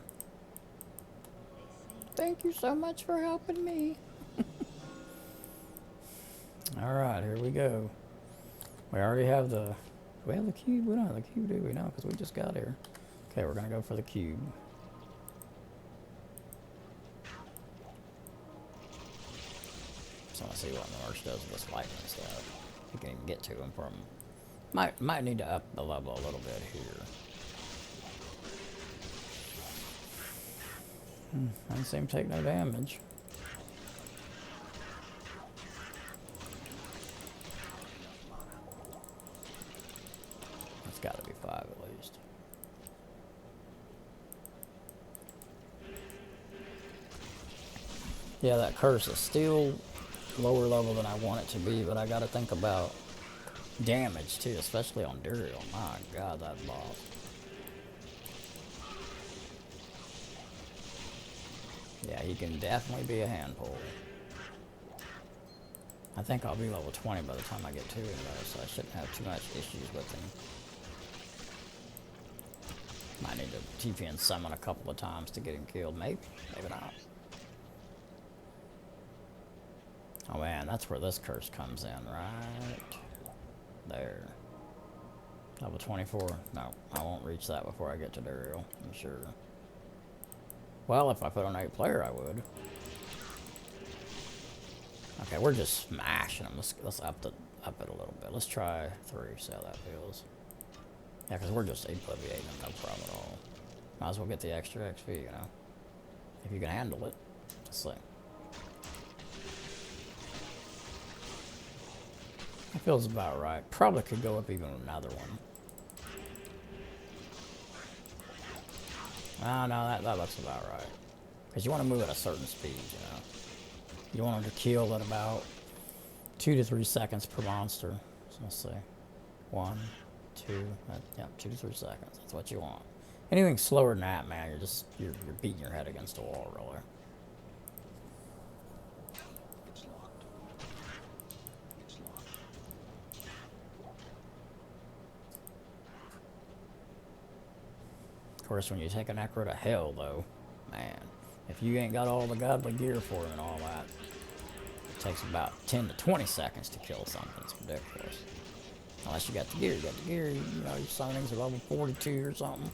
Speaker 1: Thank you so much for helping me. All right, here we go. We already have the... Do we have the cube? We don't have the cube, do we? No, because we just got here. Okay, we're going to go for the cube. So I want to see what the nurse does with this lightning stuff. You can even get to him from... Might need to up the level a little bit here. I didn't see him take no damage. It's got to be 5 at least. Yeah, that curse is still lower level than I want it to be, but I got to think about damage too, especially on Nero. My God, that boss. Yeah, he can definitely be a handful. I think I'll be level 20 by the time I get to him though, so I shouldn't have too much issues with him. Might need to TP and summon a couple of times to get him killed. Maybe, maybe not. Oh man, that's where this curse comes in, right there. Level 24. No, I won't reach that before I get to Nero, I'm sure. Well, if I put on 8 player, I would. Okay, we're just smashing them. Let's up it a little bit. Let's try 3, see how that feels. Yeah, because we're just obliviating them, no problem at all. Might as well get the extra XP, you know. If you can handle it. Let's see. That feels about right. Probably could go up even another one. Oh, no, that looks about right. Because you want to move at a certain speed, you know. You want them to kill at about 2 to 3 seconds per monster. So let's see. 1, 2, yeah, 2 to 3 seconds. That's what you want. Anything slower than that, man, you're beating your head against a wall, really.
Speaker 2: It's locked. It's locked.
Speaker 1: Of course, when you take a Necro to hell, though, man, if you ain't got all the godly gear for him and all that, it takes about 10 to 20 seconds to kill something. It's ridiculous. Unless you got the gear. You got the gear, you know, your summonings are level 42 or something.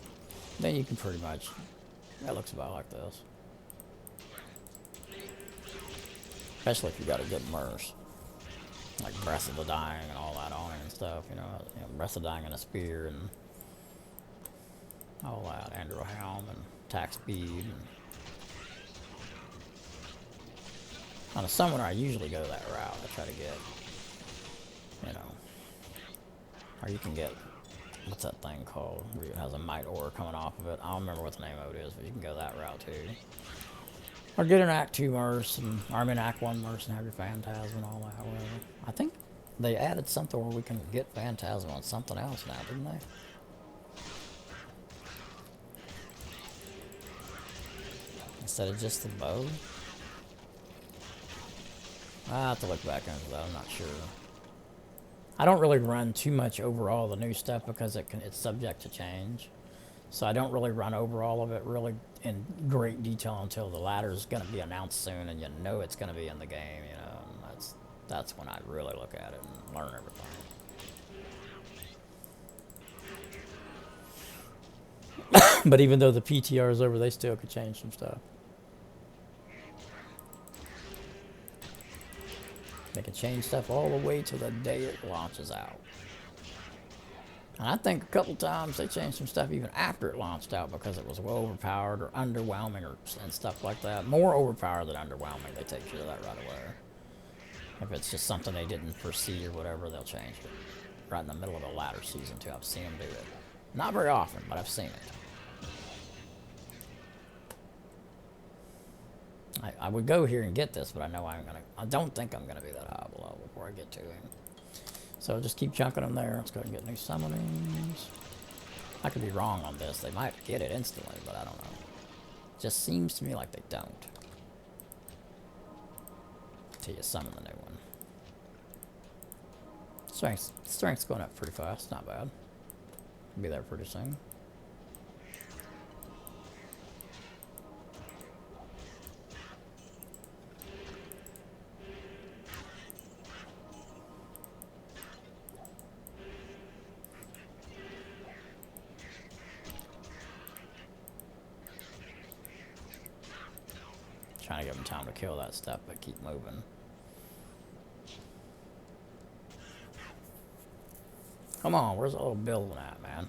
Speaker 1: Then you can pretty much, that looks about like this. Especially if you got a good Merce. Like Breath of the Dying and all that on it and stuff, you know Breath of the Dying and a spear and all that, Andrew Helm and attack speed. And on a summoner, I usually go that route. I try to get, you know, or you can get, what's that thing called? Where it has a might aura coming off of it. I don't remember what the name of it is, but you can go that route too. Or get an Act 2 Merce, or I mean Act 1 Merce and have your Phantasm and all that, whatever. I think they added something where we can get Phantasm on something else now, didn't they? Instead of just the bow? I have to look back into that, I'm not sure. I don't really run too much over all the new stuff because it's subject to change. So I don't really run over all of it really in great detail until the ladder's going to be announced soon and you know it's going to be in the game, you know. And that's when I really look at it and learn everything. But even though the PTR is over, they still could change some stuff. They can change stuff all the way to the day it launches out. And I think a couple times they changed some stuff even after it launched out because it was well overpowered or underwhelming and stuff like that. More overpowered than underwhelming. They take care of that right away. If it's just something they didn't foresee or whatever, they'll change it. Right in the middle of a ladder season too. I've seen them do it. Not very often, but I've seen it. I would go here and get this, but I know I don't think I'm gonna be that high below before I get to him. So just keep chunking them there. Let's go ahead and get new summonings. I could be wrong on this. They might get it instantly, but I don't know. It just seems to me like they don't. Until you summon the new one. Strength's going up pretty fast. Not bad. Be there pretty soon. Trying to give them time to kill that stuff, but keep moving. Come on, where's the little building at, man?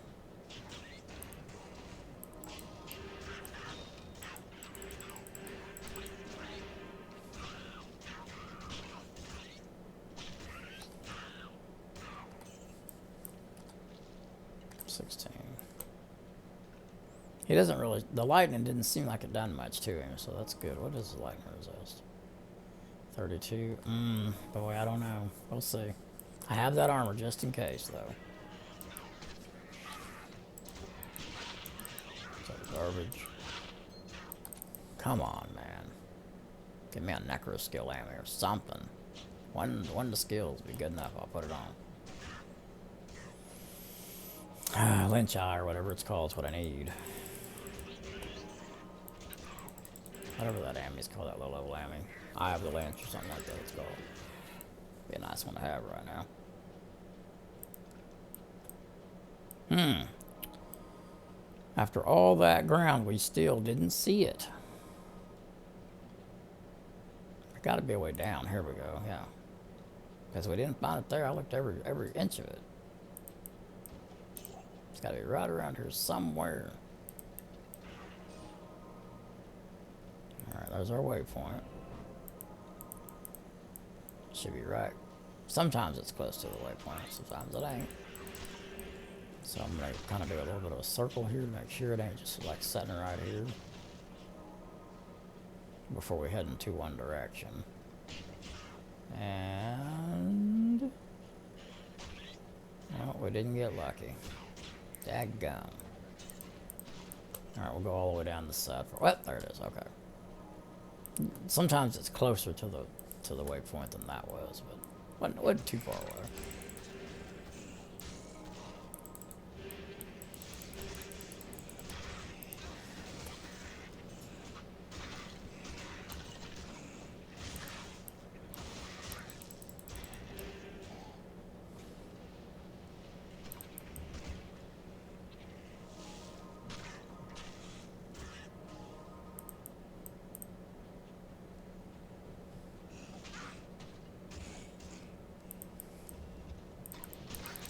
Speaker 1: 16. He doesn't really... The lightning didn't seem like it done much to him, so that's good. What does the lightning resist? 32. Boy, I don't know. We'll see. I have that armor just in case, though. Is that garbage? Come on, man. Give me a necro skill ammo or something. One of the skills would be good enough. I'll put it on. Lynch eye or whatever it's called is what I need. Whatever that ammy's called, that low-level ammy. Eye of the Lynch or something like that it's called. Be a nice one to have right now. After all that ground, we still didn't see it. There got to be a way down. Here we go, yeah. Because we didn't find it there. I looked every inch of it. It's got to be right around here somewhere. Alright, there's our waypoint. Should be right. Sometimes it's close to the waypoint, sometimes it ain't. So I'm going to kind of do a little bit of a circle here to make sure it ain't just like sitting right here. Before we head into one direction. And... well, we didn't get lucky. Daggum. Alright, we'll go all the way down the side. Well, there it is, okay. Sometimes it's closer to the waypoint than that was, but wasn't too far away.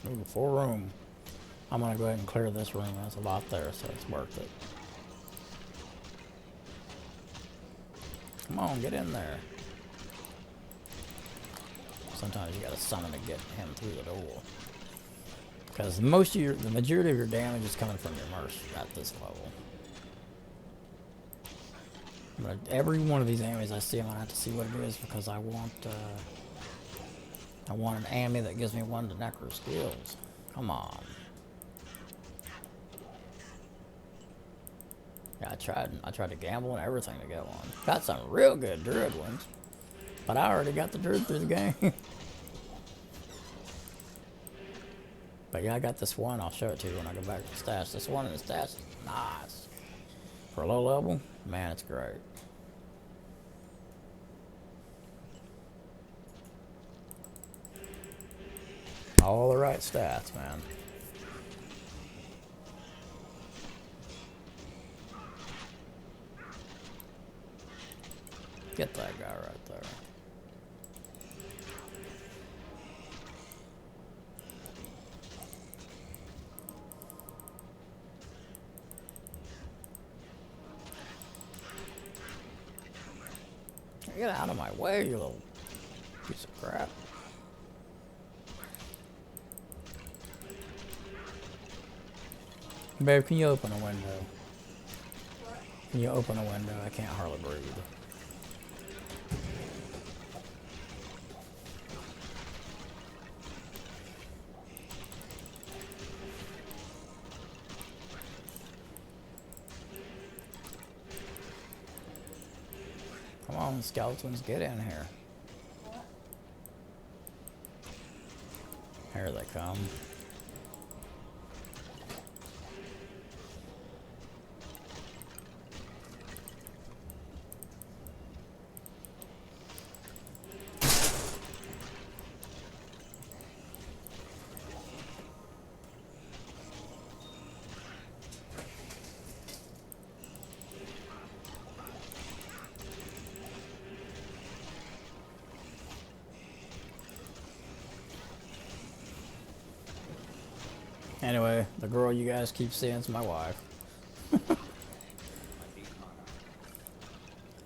Speaker 1: Ooh, full room. I'm gonna go ahead and clear this room. There's a lot there, so it's worth it. Come on, get in there. Sometimes you gotta summon to get him through the door. Because the majority of your damage is coming from your mercy at this level. But every one of these enemies I see, I'm gonna have to see what it is because I want an ammy that gives me one to necro skills. Come on. Yeah, I tried to gamble and everything to get one. Got some real good druid ones. But I already got the druid through the game. But yeah, I got this one. I'll show it to you when I go back to the stash. This one in the stash is nice. For a low level, man, it's great. All the right stats, man. Get that guy right there. Get out of my way, you little piece of crap. Babe, can you open a window? What? Can you open a window? I can't hardly breathe. Come on, skeletons, get in here. What? Here they come. Anyway, the girl you guys keep seeing is my wife.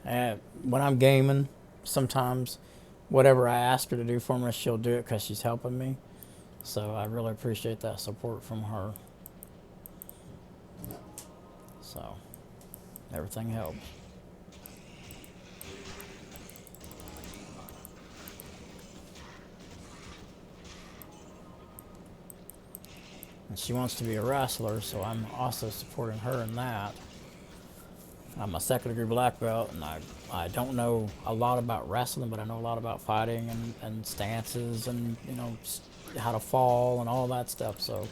Speaker 1: And when I'm gaming, sometimes whatever I ask her to do for me, she'll do it because she's helping me. So I really appreciate that support from her. So everything helps. And she wants to be a wrestler, so I'm also supporting her in that. I'm a second degree black belt, and I don't know a lot about wrestling, but I know a lot about fighting and stances and, you know, how to fall and all that stuff. So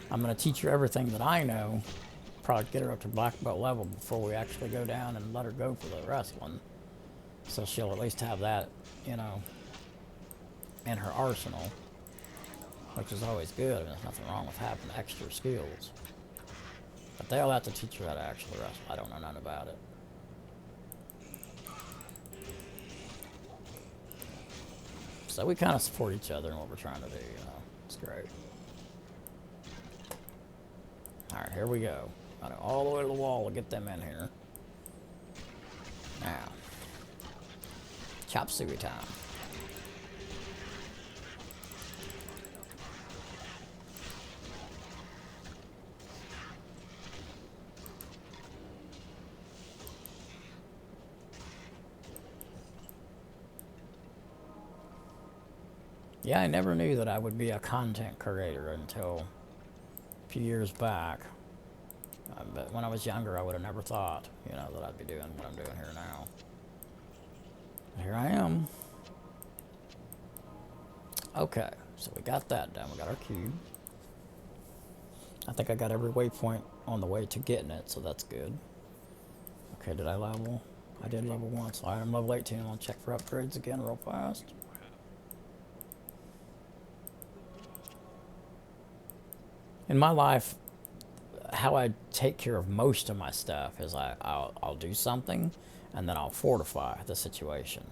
Speaker 1: I'm going to teach her everything that I know, probably get her up to black belt level before we actually go down and let her go for the wrestling. So she'll at least have that, you know, in her arsenal, which is always good. I mean, there's nothing wrong with having extra skills. But they'll have to teach her how to actually wrestle. I don't know nothing about it. So we kind of support each other in what we're trying to do, you know. It's great. Alright, here we go. Got to go all the way to the wall to get them in here. Now. Chop suey time. Yeah, I never knew that I would be a content creator until a few years back. But when I was younger, I would have never thought, you know, that I'd be doing what I'm doing here now. Here I am. Okay, so we got that done. We got our cube. I think I got every waypoint on the way to getting it, so that's good. Okay, did I level? I did level 1, so I'm level 18. I'll check for upgrades again real fast. In my life, how I take care of most of my stuff is I'll do something, and then I'll fortify the situation.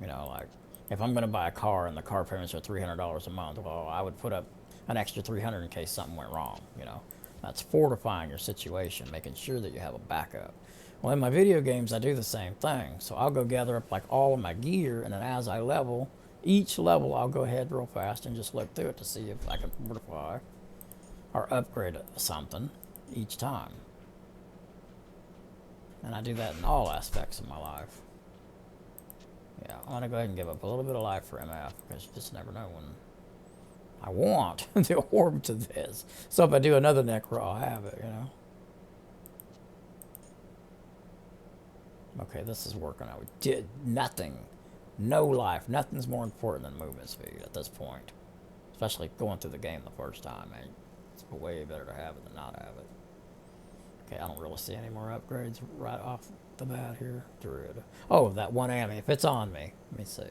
Speaker 1: You know, like if I'm going to buy a car and the car payments are $300 a month, well, I would put up an extra $300 in case something went wrong. You know, that's fortifying your situation, making sure that you have a backup. Well, in my video games, I do the same thing. So I'll go gather up like all of my gear, and then as I level, each level I'll go ahead real fast and just look through it to see if I can fortify or upgrade something each time. And I do that in all aspects of my life. Yeah, I'm going to go ahead and give up a little bit of life for MF, because you just never know when I want the orb to this. So if I do another Necro, I'll have it, you know. Okay, this is working out. We did nothing. No life. Nothing's more important than movement speed at this point. Especially going through the game the first time, man. It's way better to have it than not have it. Okay, I don't really see any more upgrades right off the bat here. Druid. Oh, that one Ami. If it's on me. Let me see.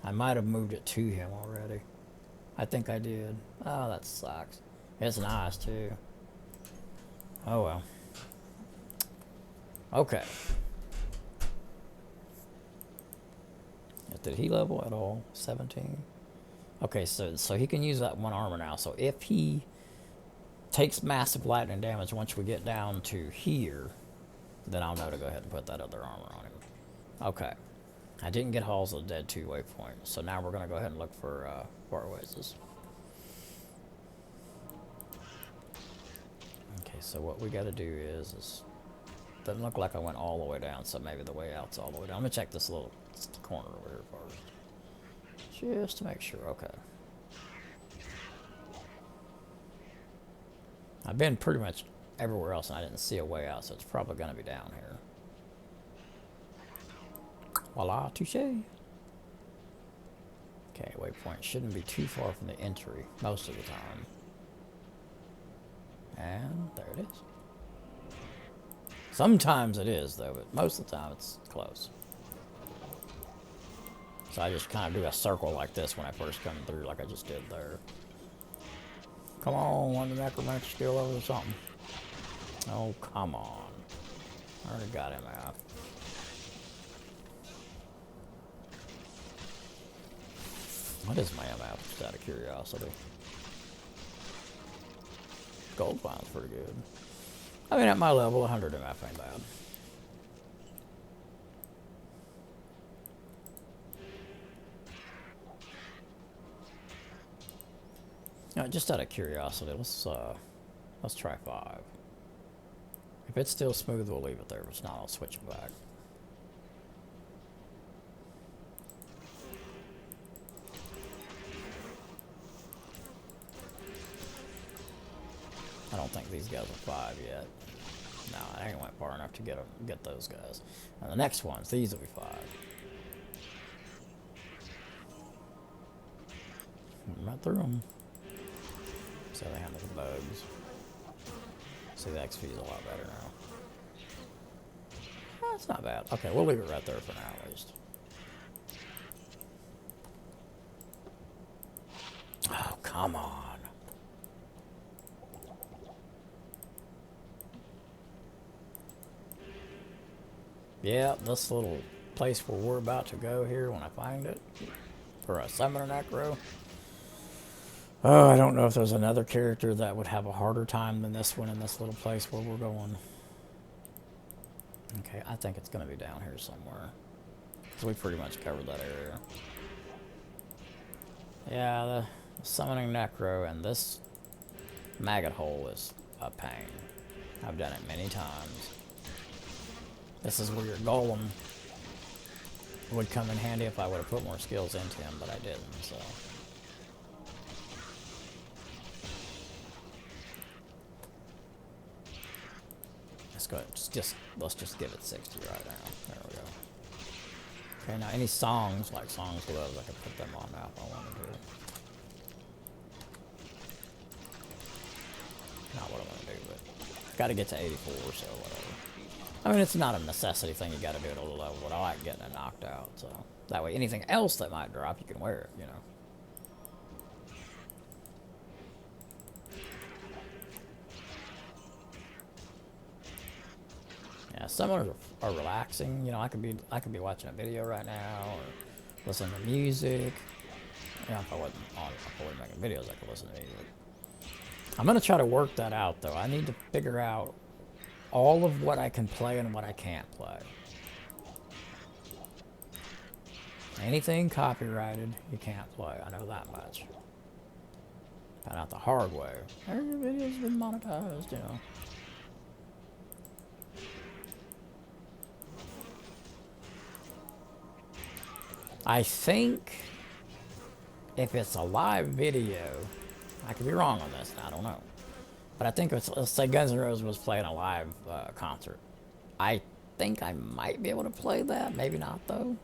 Speaker 1: I might have moved it to him already. I think I did. Oh, that sucks. It's nice, too. Oh, well. Okay. Did he level at all? 17? Okay, so he can use that one armor now. So if he takes massive lightning damage once we get down to here, then I'll know to go ahead and put that other armor on him. Okay. I didn't get Halls of the Dead 2 waypoint, so now we're going to go ahead and look for Oasis. Okay, so what we got to do is doesn't look like I went all the way down, so maybe the way out's all the way down. I'm going to check this little corner over here first, just to make sure. Okay. I've been pretty much everywhere else, and I didn't see a way out, so it's probably going to be down here. Voila, touche. Okay, waypoint shouldn't be too far from the entry most of the time. And there it is. Sometimes it is, though, but most of the time it's close. So I just kind of do a circle like this when I first come through, like I just did there. Come on, one of the necromancer skill over something. Oh, come on. I already got him out. What is my MF, just out of curiosity? Gold file's pretty good. I mean, at my level, 100 MF ain't bad. You know, just out of curiosity, let's try 5. If it's still smooth, we'll leave it there. If it's not, I'll switch it back. I don't think these guys are 5 yet. No, I ain't went far enough to get those guys. And the next ones, these will be 5. Right through them. So they handle the bugs. See, the XP is a lot better now. That's not bad. Okay, we'll leave it right there for now, at least. Oh, come on. Yeah, this little place where we're about to go here when I find it. For a summoner necro. Oh, I don't know if there's another character that would have a harder time than this one in this little place where we're going. Okay, I think it's going to be down here somewhere. Because we pretty much covered that area. Yeah, the summoning necro and this maggot hole is a pain. I've done it many times. This is where your golem would come in handy if I would have put more skills into him, but I didn't, so. Let's go ahead. Let's just give it 60 right now. There we go. Okay, now any songs, like songs with those, I can put them on now if I wanted to. Not what I want to do, but got to get to 84, so whatever. I mean, it's not a necessity thing. You got to do it a little level, but I like getting it knocked out. So that way, anything else that might drop, you can wear it. You know. Yeah, summoners are relaxing. You know, I could be watching a video right now or listening to music. You know, if I wasn't making videos, I could listen to music. I'm gonna try to work that out though. I need to figure out all of what I can play and what I can't play. Anything copyrighted, you can't play. I know that much. Found out the hard way. Every video's been monetized, you know. I think if it's a live video, I could be wrong on this, I don't know. But I think, let's say Guns N' Roses was playing a live concert. I think I might be able to play that. Maybe not, though.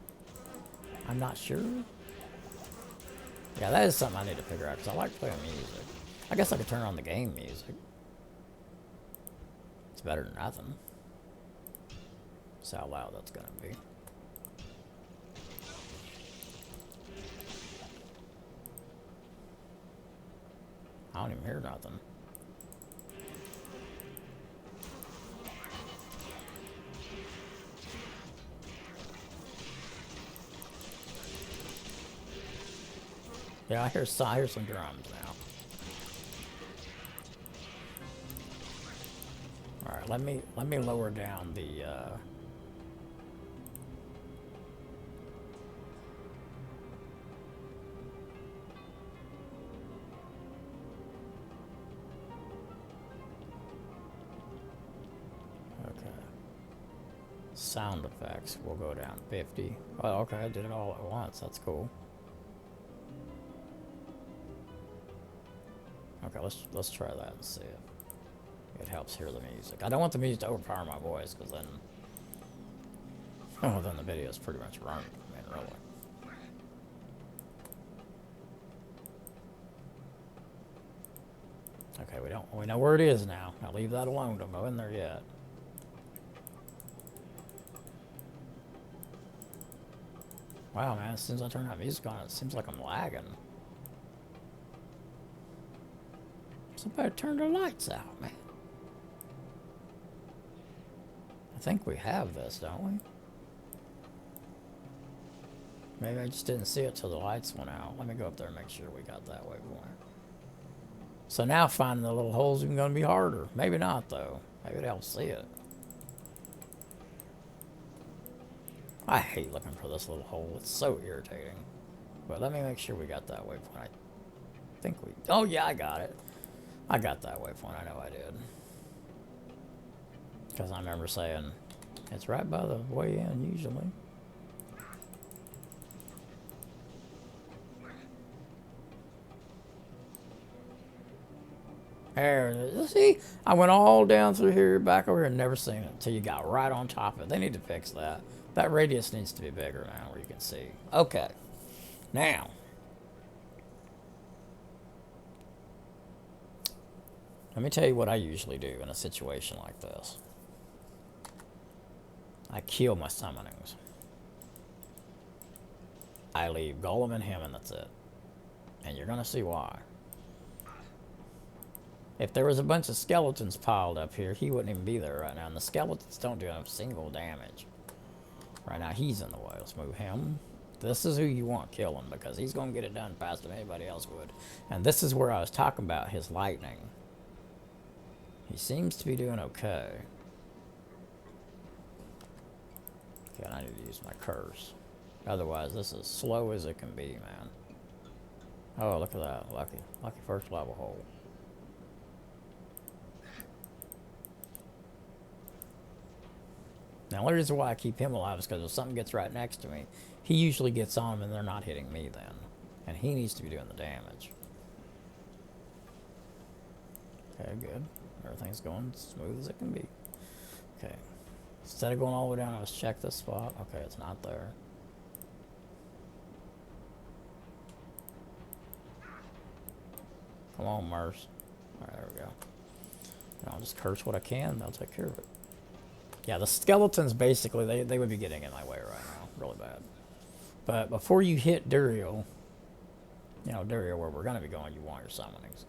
Speaker 1: I'm not sure. Yeah, that is something I need to figure out, because I like playing music. I guess I could turn on the game music. It's better than nothing. That's how loud that's going to be. I don't even hear nothing. Yeah, I hear some drums now. All right, let me lower down the. Okay. Sound effects. We'll go down 50. Oh, okay, I did it all at once. That's cool. Okay, let's try that and see if it helps hear the music. I don't want the music to overpower my voice, because then, oh, then the video is pretty much ruined. I mean, really. Okay, we know where it is now. Now leave that alone. Don't go in there yet. Wow, man! As soon as I turn that music on, it seems like I'm lagging. Somebody turn the lights out, man. I think we have this, don't we? Maybe I just didn't see it till the lights went out. Let me go up there and make sure we got that waypoint. So now finding the little holes is going to be harder. Maybe not, though. Maybe they'll see it. I hate looking for this little hole. It's so irritating. But let me make sure we got that waypoint. I think we... Oh, yeah, I got it. I got that waypoint. I know I did. Because I remember saying, it's right by the way in, usually. There it is. See, I went all down through here, back over here, and never seen it until you got right on top of it. They need to fix that. That radius needs to be bigger now, where you can see. Okay. Now. Let me tell you what I usually do in a situation like this. I kill my summonings. I leave Golem and him, and that's it. And you're going to see why. If there was a bunch of skeletons piled up here, he wouldn't even be there right now. And the skeletons don't do a single damage. Right now, he's in the way. Let's move him. This is who you want killing, because he's going to get it done faster than anybody else would. And this is where I was talking about his lightning. He seems to be doing okay. Okay, I need to use my curse. Otherwise, this is slow as it can be, man. Oh, look at that. Lucky. Lucky first level hole. Now, the reason why I keep him alive is because if something gets right next to me, he usually gets on them and they're not hitting me then. And he needs to be doing the damage. Okay, good. Everything's going smooth as it can be. Okay. Instead of going all the way down, let's check this spot. Okay, it's not there. Come on, Mars. Alright, there we go. And I'll just curse what I can, they'll take care of it. Yeah, the skeletons, basically, they would be getting in my way right now. Really bad. But before you hit Duriel, you know, Duriel, where we're going to be going, you want your summonings.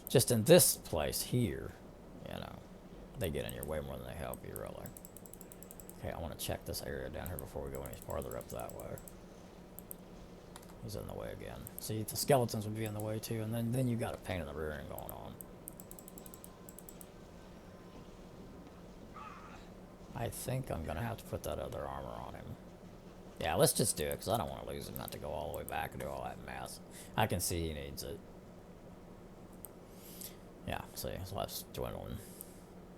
Speaker 1: Just in this place here, you know, they get in your way more than they help you, really. Okay, I want to check this area down here before we go any farther up that way. He's in the way again. See, the skeletons would be in the way too, and then you got a pain in the rear end going on. I think I'm going to have to put that other armor on him. Yeah, let's just do it, because I don't want to lose him, not to go all the way back and do all that mess. I can see he needs it. Yeah, see, his life's dwindling.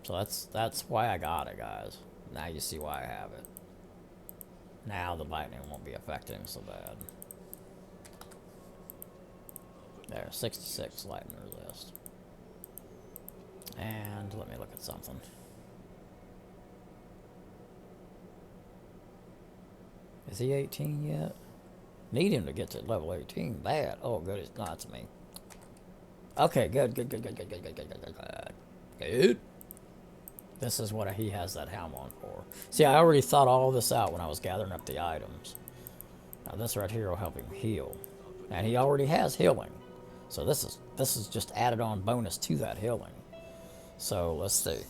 Speaker 1: So that's why I got it, guys. Now you see why I have it. Now the lightning won't be affecting him so bad. There, 66 lightning resist. And let me look at something. Is he 18 yet? Need him to get to level 18. Bad. Oh, good. It's not to me. Okay, good. Good. This is what he has that helm on for. See, I already thought all this out when I was gathering up the items. Now this right here will help him heal. And he already has healing. So this is just added on bonus to that healing. So let's see.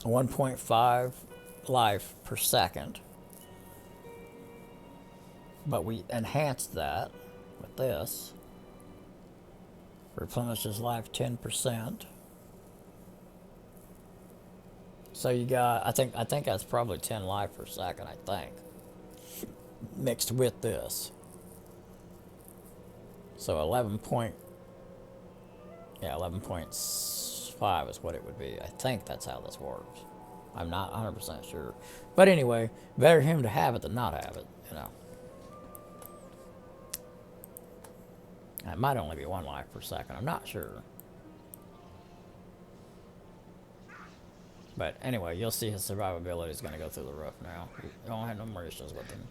Speaker 1: 1.5 life per second. But we enhanced that with this. Replenishes life 10%. So you got, I think that's probably 10 life per second, I think. Mixed with this. So 11.5 is what it would be. I think that's how this works. I'm not 100% sure. But anyway, better him to have it than not have it, you know. It might only be 1 life per second. I'm not sure. But anyway, you'll see his survivability is going to go through the roof now. We don't have no more issues with him.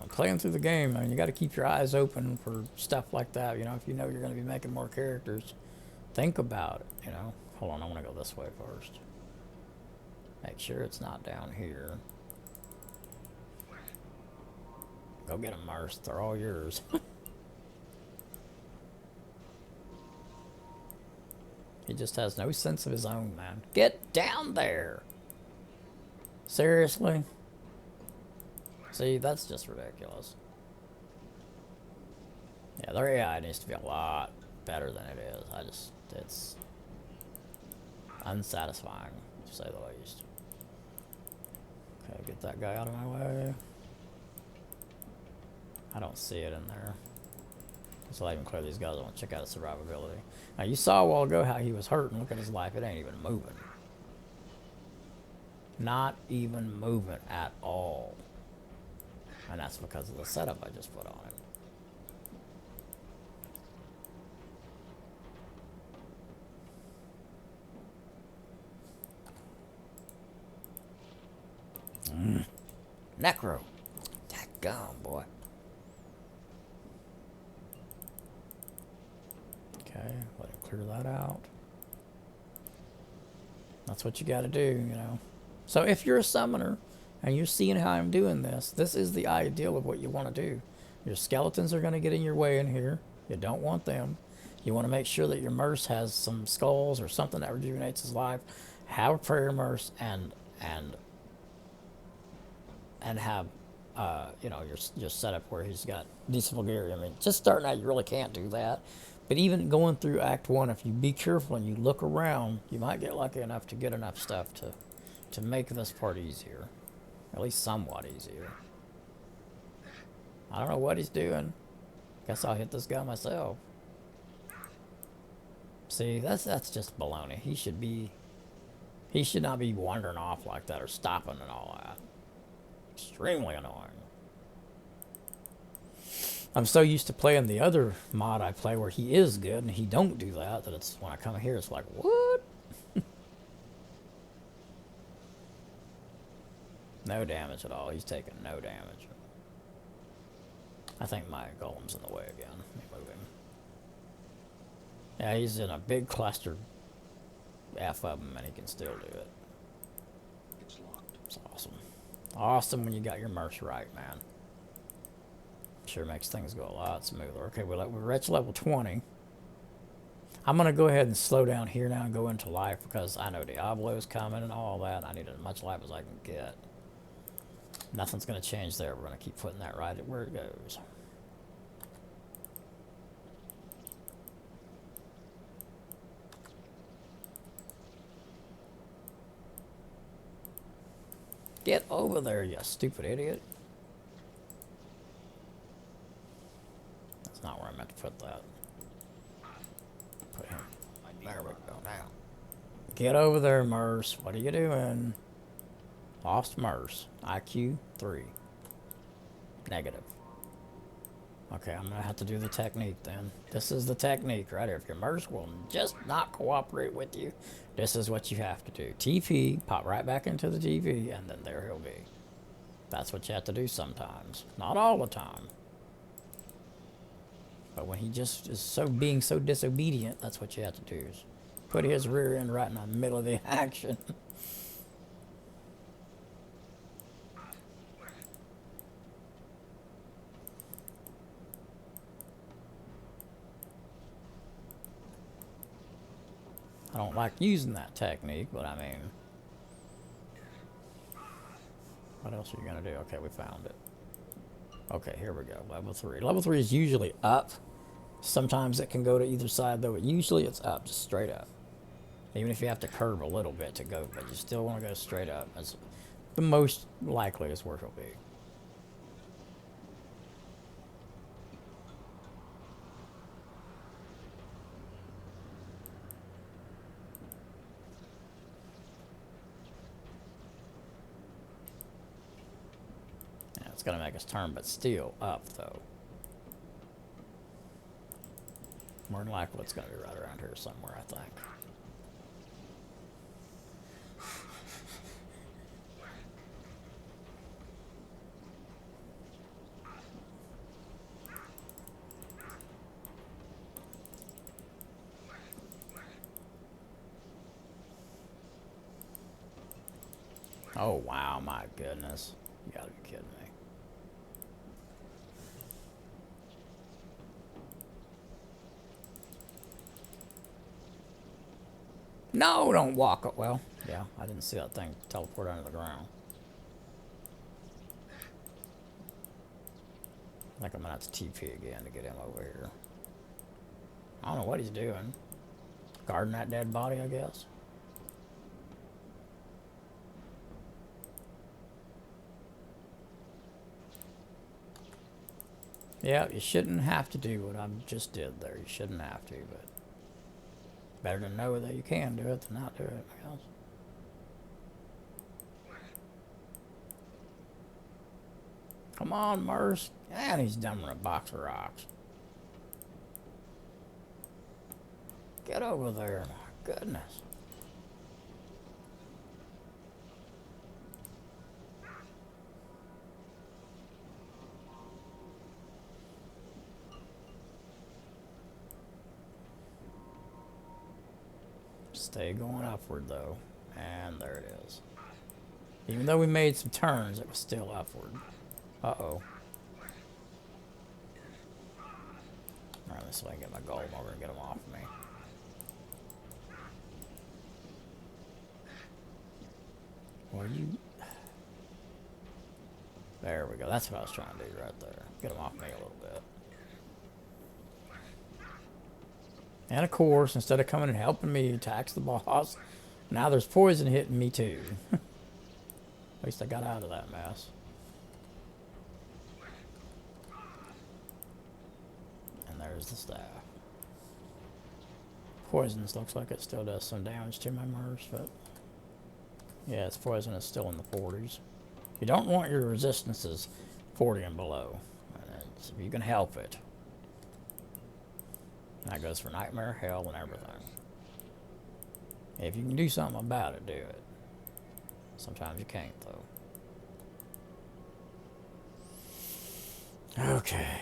Speaker 1: Playing through the game, I mean, you got to keep your eyes open for stuff like that. You know, if you know you're going to be making more characters, think about it, you know. Hold on, I want to go this way first. Make sure it's not down here. Go get them, Mars. They're all yours. He just has no sense of his own, man. Get down there! Seriously? See, that's just ridiculous. Yeah, their AI needs to be a lot better than it is. It's unsatisfying, to say the least. Okay, get that guy out of my way. I don't see it in there. So I even clear these guys. I want to check out his survivability. Now you saw a while ago how he was hurting. Look at his life. It ain't even moving. Not even moving at all. And that's because of the setup I just put on it. Necro. Dadgum, boy. Okay, let him clear that out. That's what you gotta do, you know. So if you're a summoner and you're seeing how I'm doing this, this is the ideal of what you want to do. Your skeletons are going to get in your way in here. You don't want them. You want to make sure that your Merce has some skulls or something that rejuvenates his life. Have a prayer Merce and have you know, your setup where he's got decent gear. I mean, just starting out, you really can't do that. But even going through Act 1, if you be careful and you look around, you might get lucky enough to get enough stuff to make this part easier. At least somewhat easier. I don't know what he's doing. Guess I'll hit this guy myself. See, that's just baloney. He should not be wandering off like that or stopping and all that. Extremely annoying. I'm so used to playing the other mod I play where he is good and he don't do that it's when I come here it's like, what? No damage at all. He's taking no damage. I think my golem's in the way again. Let me move him. Yeah, he's in a big cluster F of them and he can still do it.
Speaker 2: It's locked.
Speaker 1: It's awesome. Awesome when you got your Merce right, man. Sure makes things go a lot smoother. Okay, we're at level 20. I'm going to go ahead and slow down here now and go into life because I know Diablo's coming and all that. I need as much life as I can get. Nothing's going to change there. We're going to keep putting that right at where it goes. Get over there, you stupid idiot. That's not where I meant to put that. Put him. There we go now. Get over there, Merce. What are you doing? Lost Merce. IQ 3. Negative. Okay, I'm going to have to do the technique then. This is the technique right here. If your Merce will just not cooperate with you, this is what you have to do. TP, pop right back into the TV, and then there he'll be. That's what you have to do sometimes. Not all the time. But when he just is being so disobedient, that's what you have to do. Is put his rear end right in the middle of the action. I don't like using that technique, but I mean, what else are you going to do? Okay, we found it. Okay, here we go. Level 3. Level 3 is usually up. Sometimes it can go to either side, though. Usually it's up, just straight up. Even if you have to curve a little bit to go, but you still want to go straight up. That's the most likely is where it'll be. It's going to make us turn, but still up, though. More than likely, it's going to be right around here somewhere, I think. Oh, wow, my goodness. You got to be kidding me. No, don't walk up. Well, yeah, I didn't see that thing teleport under the ground. I think I'm going to have to TP again to get him over here. I don't know what he's doing. Guarding that dead body, I guess. Yeah, you shouldn't have to do what I just did there. You shouldn't have to, but better to know that you can do it than not do it, I guess. Come on, Merce. And he's done with a box of rocks. Get over there. My goodness. Stay going upward, though. And there it is. Even though we made some turns, it was still upward. Uh-oh. Alright, this way I can get my gold over and get them off me. What are you... There we go. That's what I was trying to do right there. Get them off me a little bit. And of course, instead of coming and helping me attack the boss, now there's poison hitting me too. At least I got out of that mess. And there's the staff. Poisons looks like it still does some damage to my Merce, but yeah, its poison is still in the 40s. You don't want your resistances 40 and below. If you can help it. That goes for nightmare, hell, and everything. If you can do something about it, do it. Sometimes you can't, though. Okay,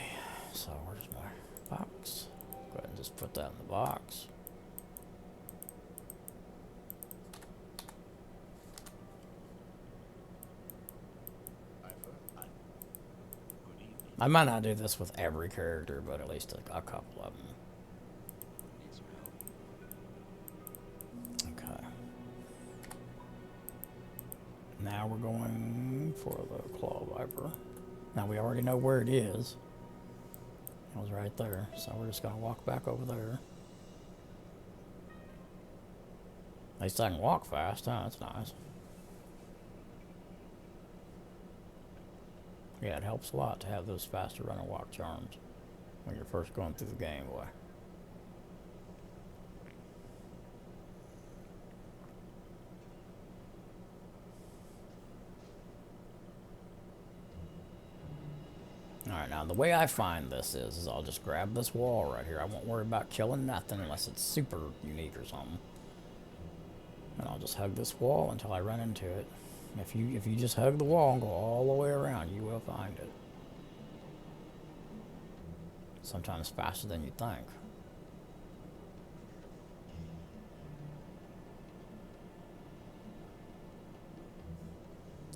Speaker 1: so where's my box? Go ahead and just put that in the box. I might not do this with every character, but at least a couple of them. Okay. Now we're going for the Claw Viper. Now we already know where it is. It was right there, so we're just going to walk back over there. At least I can walk fast, huh? That's nice. Yeah, it helps a lot to have those faster run and walk charms when you're first going through the game, boy. Alright, now the way I find this is I'll just grab this wall right here. I won't worry about killing nothing unless it's super unique or something. And I'll just hug this wall until I run into it. If you just hug the wall and go all the way around, you will find it. Sometimes faster than you think.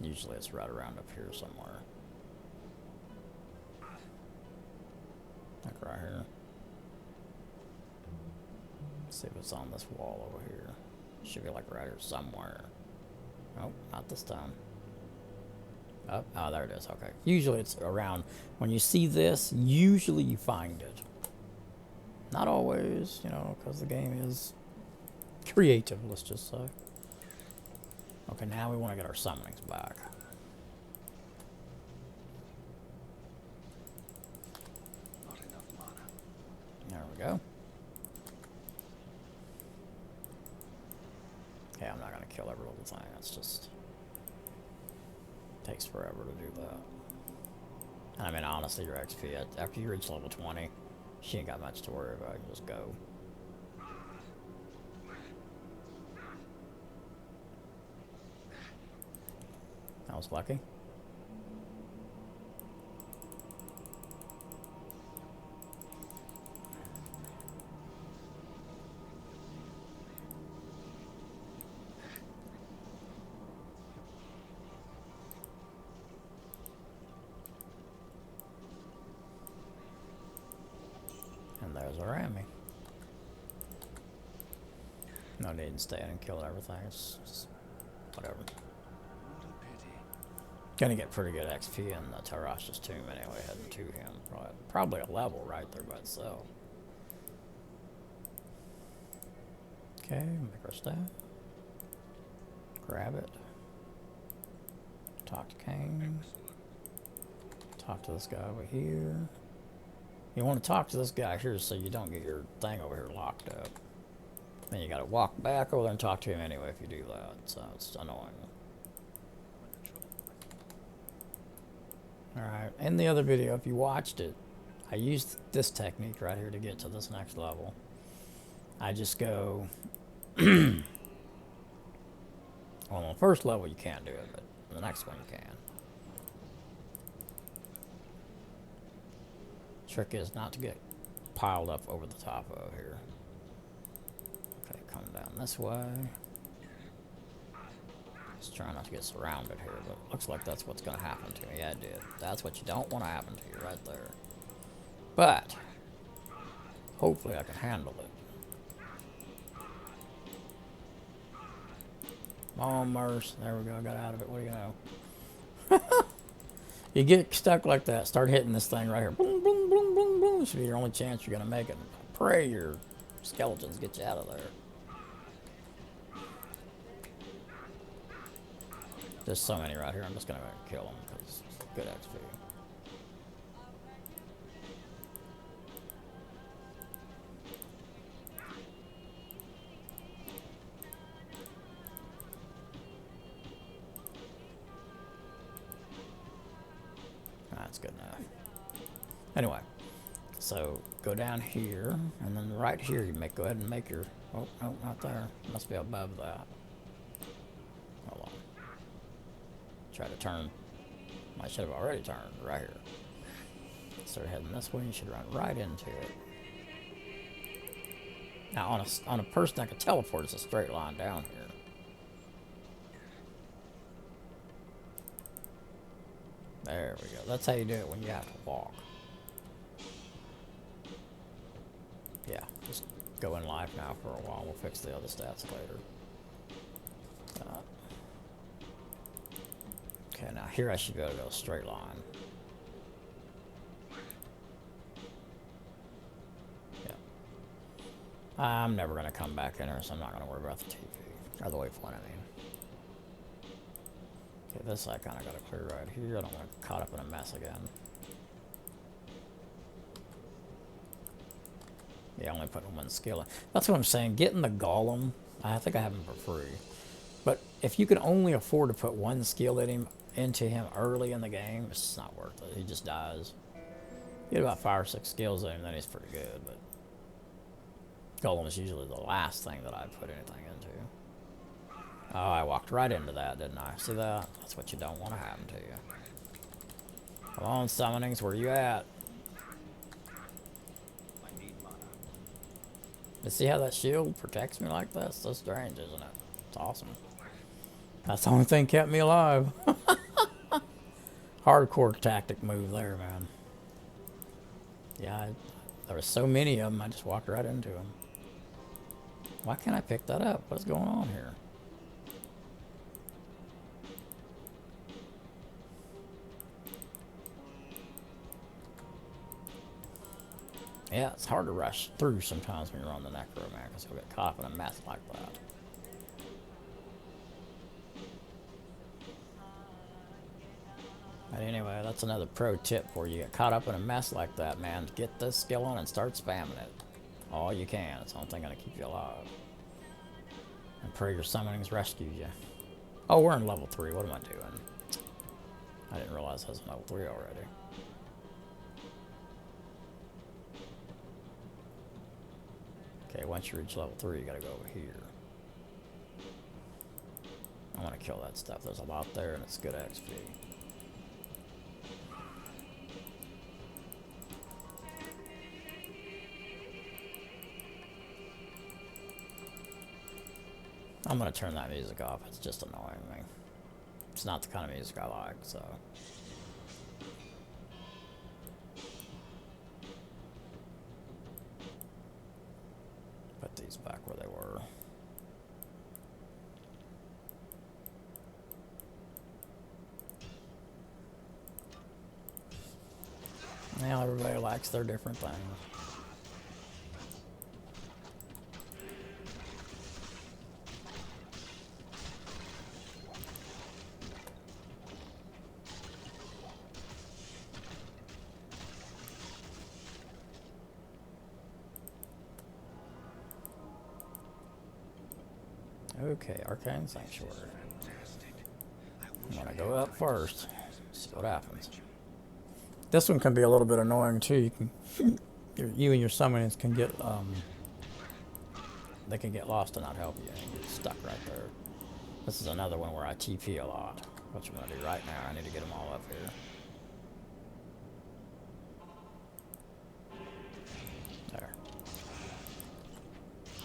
Speaker 1: Usually it's right around up here somewhere. Like right here. Let's see if it's on this wall over here. Should be like right here somewhere. Oh, not this time. Oh, there it is. Okay. Usually it's around. When you see this, usually you find it. Not always, you know, because the game is creative, let's just say. Okay, now we want to get our summonings back.
Speaker 2: Not enough mana.
Speaker 1: There we go. Okay, I'm not going to kill every little thing. It's just... takes forever to do that. I mean, honestly, your XP, after you reach level 20, she ain't got much to worry about. You can just go. That was lucky. And there's our enemy. No need to stay in and kill everything. It's just whatever.
Speaker 2: What a pity.
Speaker 1: Gonna get pretty good XP in the Tarash's tomb anyway, heading to him. Probably a level right there by itself. Okay, make our staff. Grab it. Talk to Kane. Talk to this guy over here. You want to talk to this guy here so you don't get your thing over here locked up. Then you got to walk back over there and talk to him anyway if you do that. So it's annoying. Alright, in the other video, if you watched it, I used this technique right here to get to this next level. I just go... well, on the first level you can't do it, but the next one you can. Trick is not to get piled up over the top of here. Okay, come down this way. Just trying not to get surrounded here, but looks like that's what's going to happen to me. Yeah, it did. That's what you don't want to happen to you right there. But, hopefully I can handle it. Come on, Merce. There we go. I got out of it. What do you know? You get stuck like that. Start hitting this thing right here. Boom, boom, boom, boom, boom. This should be your only chance you're going to make it. Pray your skeletons get you out of there. There's so many right here. I'm just going to kill them because it's good XP. That's good enough. Anyway, so go down here, and then right here you go ahead and make your... Oh, no, not there. Must be above that. Hold on. Try to turn. I should have already turned right here. Start heading this way. You should run right into it. Now, on a person that can teleport, it's a straight line down here. There we go. That's how you do it when you have to walk. Yeah, just go in life now for a while. We'll fix the other stats later. Okay, now here I should be able to go a straight line. Yeah. I'm never going to come back in here, so I'm not going to worry about the TV. Or the waypoint, I mean. Okay, this I kind of got to clear right here. I don't want to get caught up in a mess again. Yeah, only putting one skill in. That's what I'm saying. Getting the golem, I think I have him for free. But if you can only afford to put one skill into him early in the game, it's just not worth it. He just dies. You get about 5 or 6 skills in him, then he's pretty good. But golem is usually the last thing that I put anything into. Oh, I walked right into that, didn't I? See that? That's what you don't want to happen to you. Come on, summonings, where you at? You see how that shield protects me like that? It's so strange, isn't it? It's awesome. That's the only thing kept me alive. Hardcore tactic move there, man. Yeah, there were so many of them, I just walked right into them. Why can't I pick that up? What's going on here? Yeah, it's hard to rush through sometimes when you're on the Necro, man, because you'll get caught up in a mess like that. But anyway, that's another pro tip for you. Get caught up in a mess like that, man. Get this skill on and start spamming it. All you can. It's the only thing going to keep you alive. And pray your summonings rescue you. Oh, we're in level 3. What am I doing? I didn't realize I was in level 3 already. Okay, once you reach level 3, you gotta go over here. I want to kill that stuff. There's a lot there, and it's good XP. I'm gonna turn that music off. It's just annoying me. It's not the kind of music I like, so. Put these back where they were. Now everybody likes their different things. Okay, Arcane Sanctuary. I'm gonna go up first. See what happens. This one can be a little bit annoying too. You can, you and your summoners can get they can get lost and not help you, and you get stuck right there. This is another one where I TP a lot. What I'm gonna do right now? I need to get them all up here. There.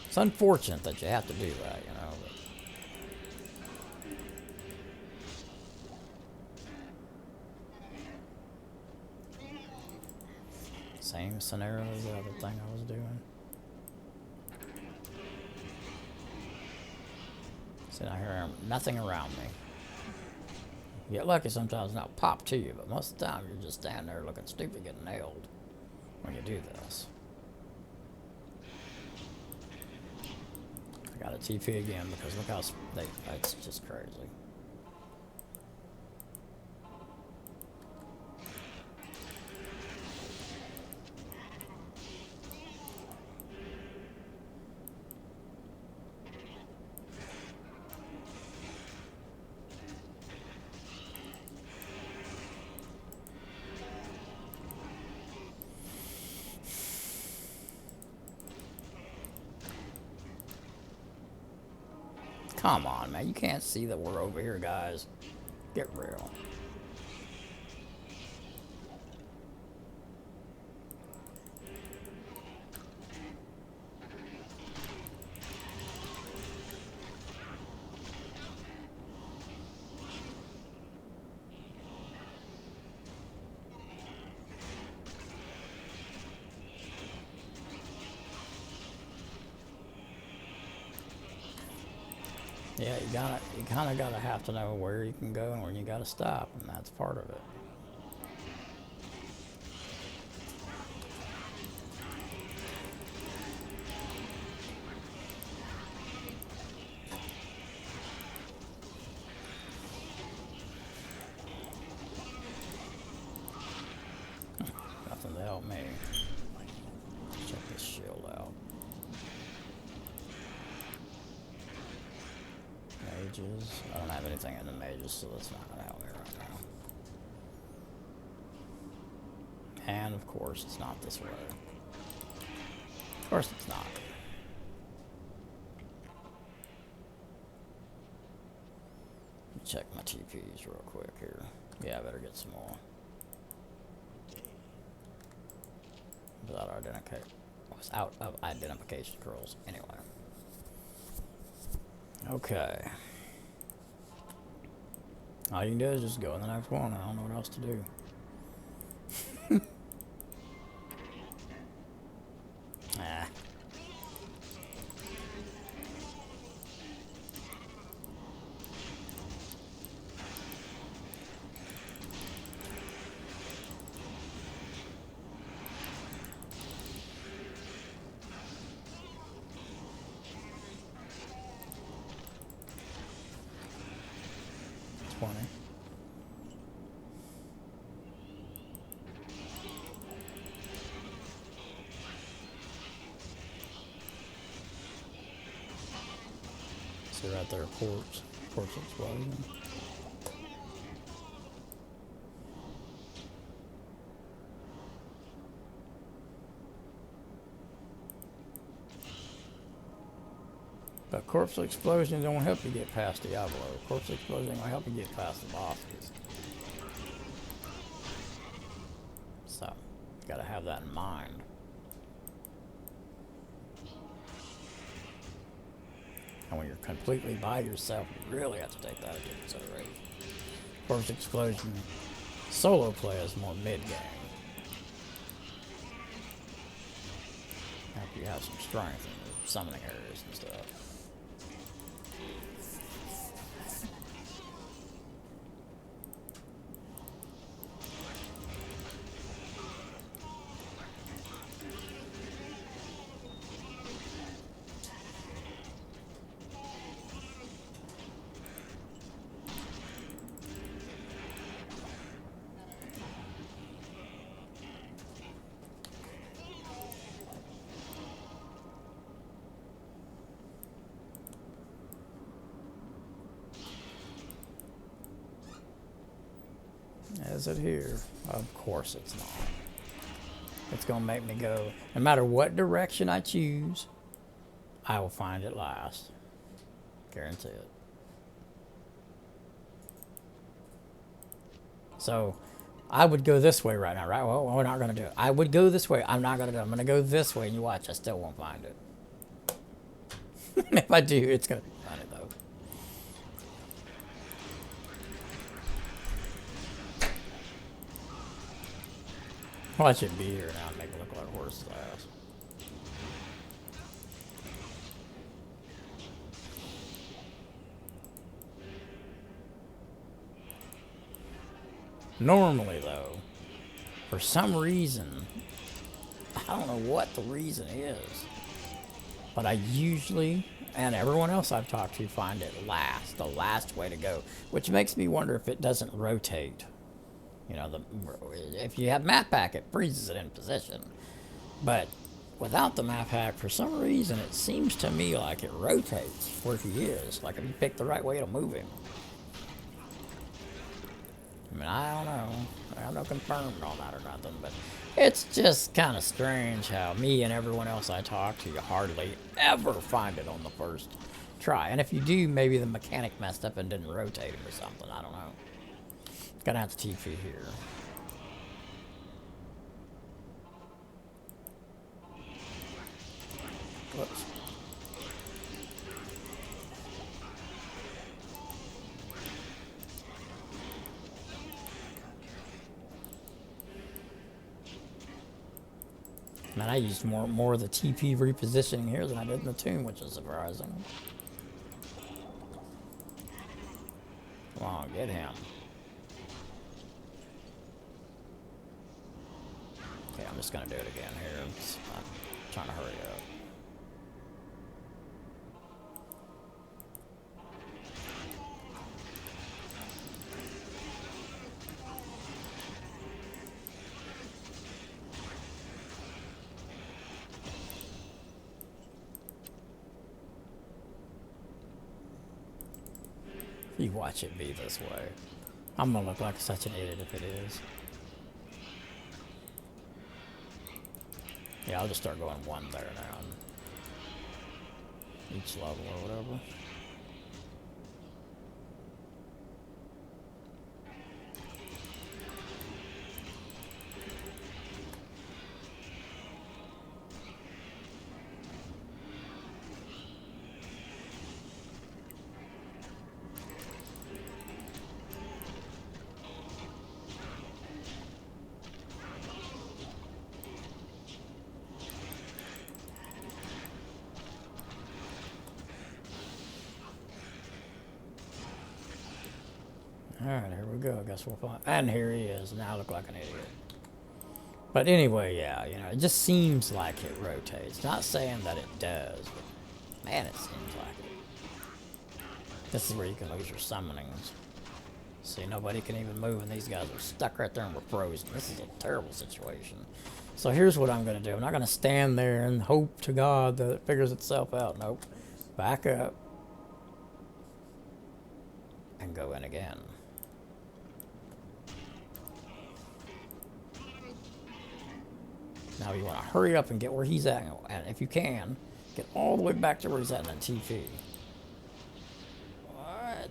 Speaker 1: It's unfortunate that you have to do that, you know. But same scenario as the other thing I was doing. See, I hear nothing around me. You get lucky sometimes and I'll pop to you, but most of the time you're just standing there looking stupid getting nailed when you do this. I got a TP again because look how it's just crazy. Come on, man. You can't see that we're over here, guys. Get real. Yeah, you kind of gotta have to know where you can go and where you gotta stop, and that's part of it. Nothing to help me. Check this shield out. Mages. I don't have anything in the mages, so that's not gonna help me right now. And of course, it's not this way. Of course, it's not. Check my TPs real quick here. Yeah, I better get some more. Without identification curls. Anyway. Okay. All you can do is just go in the next one. I don't know what else to do. Ah. See right there, corpse explosion. But corpse explosion don't help you get past Diablo. Corpse explosion will help you get past the bosses. So, you gotta have that in mind. And when you're completely by yourself, you really have to take that into consideration. Corpse explosion solo play is more mid-game. After you have some strength in the summoning areas and stuff. Is it here? Of course it's not. It's gonna make me go, no matter what direction I choose, I will find it last. Guarantee it. So, I would go this way right now, right? Well, we're not gonna do it. I would go this way. I'm not gonna do it. I'm gonna go this way, and you watch. I still won't find it. If I do, it's gonna be funny though. Watch it be here now and make it look like a horse's ass. Normally, though, for some reason, I don't know what the reason is, but I usually, and everyone else I've talked to, find it last, the last way to go, which makes me wonder if it doesn't rotate. You know, if you have map pack, it freezes it in position. But without the map pack, for some reason, it seems to me like it rotates where he is. Like if you pick the right way, it'll move him. I mean, I don't know. I have no confirmed on that or nothing, but it's just kind of strange how me and everyone else I talk to, you hardly ever find it on the first try. And if you do, maybe the mechanic messed up and didn't rotate it or something. I don't know. Gonna have to TP here. Whoops. Man, I used more of the TP repositioning here than I did in the tomb, which is surprising. Come on, get him. Okay, I'm just gonna do it again here. I'm trying to hurry up. You watch it be this way. I'm gonna look like such an idiot if it is. Yeah, I'll just start going one there now. Each level or whatever. Alright, here we go. I guess we'll find. And here he is. Now I look like an idiot. But anyway, yeah, you know, it just seems like it rotates. Not saying that it does, but man, it seems like it. This is where you can lose your summonings. See, nobody can even move, and these guys are stuck right there and we're frozen. This is a terrible situation. So here's what I'm going to do. I'm not going to stand there and hope to God that it figures itself out. Nope. Back up. And go in again. Now you want to hurry up and get where he's at, and if you can, get all the way back to where he's at and then TP. Alright,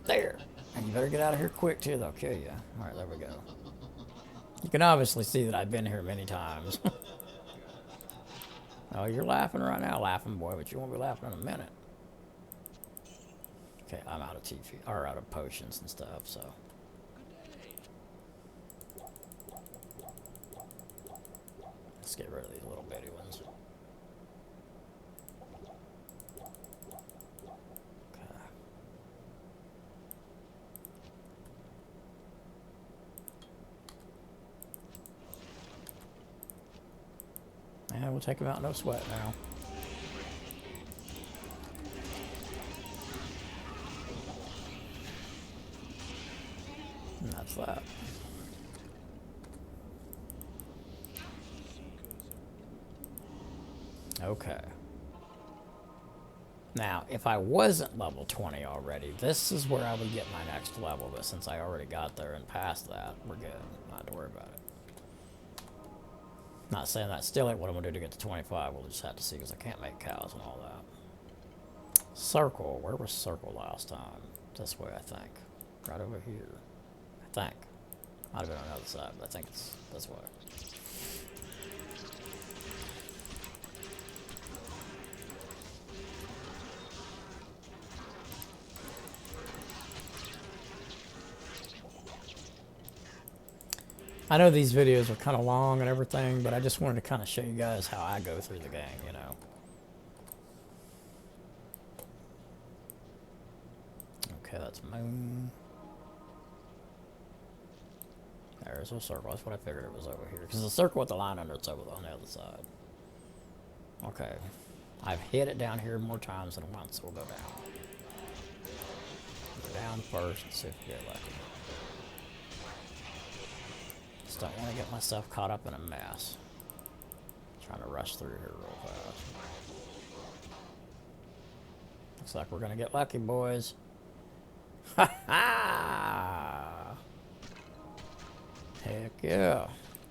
Speaker 1: there. And you better get out of here quick too, they'll kill you. Alright, there we go. You can obviously see that I've been here many times. Oh, you're laughing right now, laughing boy, but you won't be laughing in a minute. Okay, I'm out of TP, or out of potions and stuff, so. Let's get rid of these little bitty ones. Okay. And we'll take him out, no sweat now. And that's that. Okay. Now, if I wasn't level 20 already, this is where I would get my next level, but since I already got there and passed that, we're good. Not have to worry about it. Not saying that still ain't what I'm going to do to get to 25. We'll just have to see because I can't make cows and all that. Circle. Where was circle last time? This way, I think. Right over here. I think. Might have been on the other side, but I think it's this way. I know these videos are kind of long and everything, but I just wanted to kind of show you guys how I go through the game, you know. Okay, that's moon. There's a circle. That's what I figured it was over here. Because the circle with the line under it's over on the other side. Okay. I've hit it down here more times than once, so we'll go down. Go down first and see if we get lucky. Just don't want to get myself caught up in a mess. Trying to rush through here real fast. Looks like we're going to get lucky, boys. Ha ha! Heck yeah.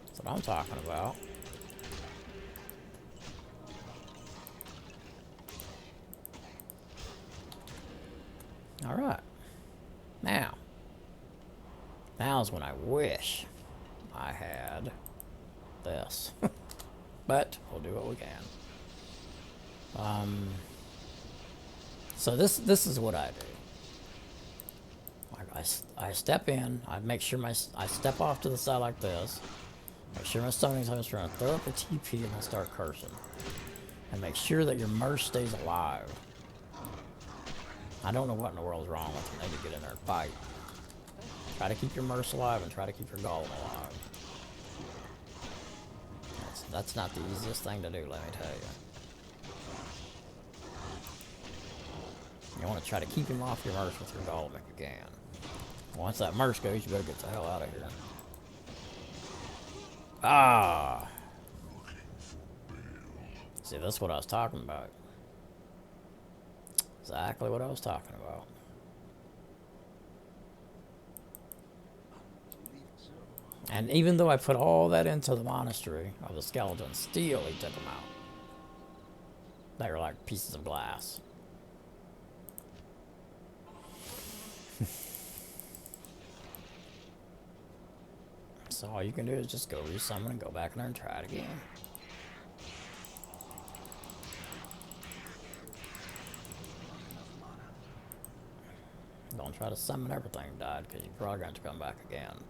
Speaker 1: That's what I'm talking about. Alright. Now's when I wish I had this. But we'll do what we can. So this is what I do. I step in, I make sure I step off to the side like this, make sure my summoning's on his run, throw up a TP and I start cursing. And make sure that your merc stays alive. I don't know what in the world's wrong with them. They need to get in there and fight. Try to keep your merc alive and try to keep your golem alive. That's not the easiest thing to do, let me tell you. You want to try to keep him off your merc with your golem if you can. Once that merc goes, you better get the hell out of here. Ah! See, that's what I was talking about. Exactly what I was talking about. And even though I put all that into the monastery of the skeletons, still he took them out. They were like pieces of glass. So all you can do is just go resummon and go back in there and try it again. Don't try to summon everything died, because you're probably going to come back again.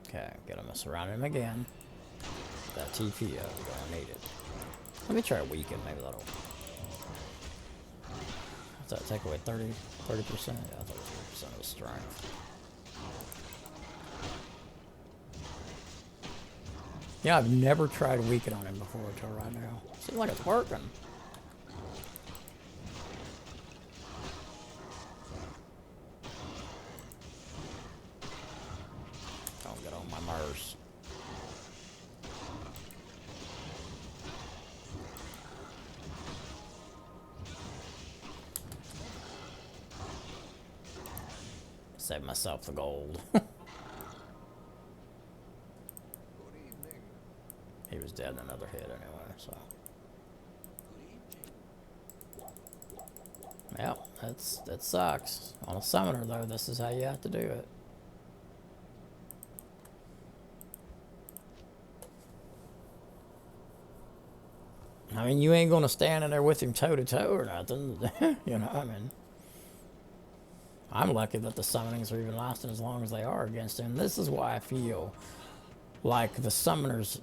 Speaker 1: Okay, get him, surround him again. That TP, we're gonna need it. Let me try weaken, maybe that'll. What's that take away? 30%? Yeah, 30% of his strength. Yeah, I've never tried weaken on him before until right now. Seems like it's working. Don't get on my Mars. Save myself the gold. He was dead in another hit anyway, so. Yep, that sucks. On a summoner though, this is how you have to do it. I mean, you ain't gonna stand in there with him toe to toe or nothing. You know, I mean. I'm lucky that the summonings are even lasting as long as they are against him. This is why I feel like the summoners,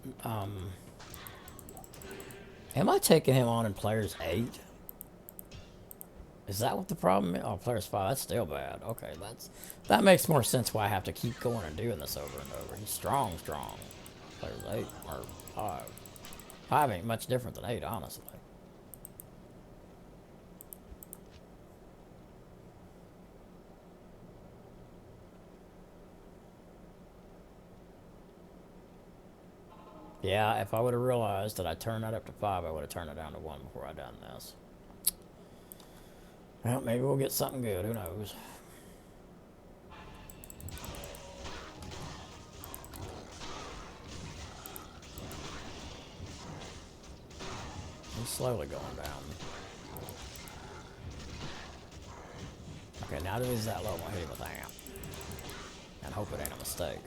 Speaker 1: am I taking him on in players 8? Is that what the problem is? Oh, players 5, that's still bad. Okay, that makes more sense why I have to keep going and doing this over and over. He's strong. Players 8 or 5. 5 ain't much different than 8, honestly. Yeah, if I would have realized that I turned that up to 5, I would have turned it down to 1 before I done this. Well, maybe we'll get something good. Who knows? He's slowly going down. Okay, now that he's that low, I'm going to hit him with amp. And hope it ain't a mistake.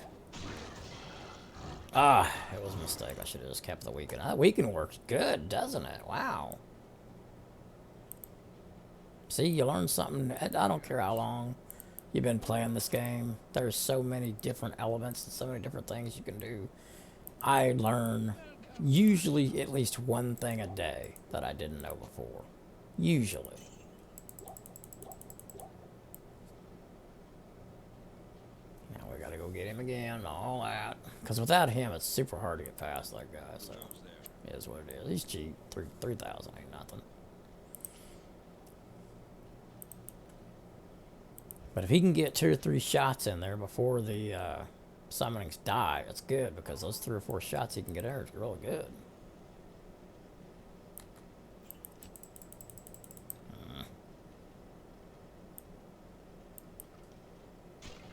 Speaker 1: Ah, it was a mistake. I should have just kept the weaken. That weaken works good, doesn't it? Wow. See, you learn something. I don't care how long you've been playing this game. There's so many different elements and so many different things you can do. I learn usually at least one thing a day that I didn't know before. Usually. Now we gotta go get him again and all that. Because without him, it's super hard to get past that guy. So, it is what it is. He's cheap. 3,000 ain't nothing. But if he can get 2 or 3 shots in there before the summonings die, it's good, because those 3 or 4 shots he can get there is really good.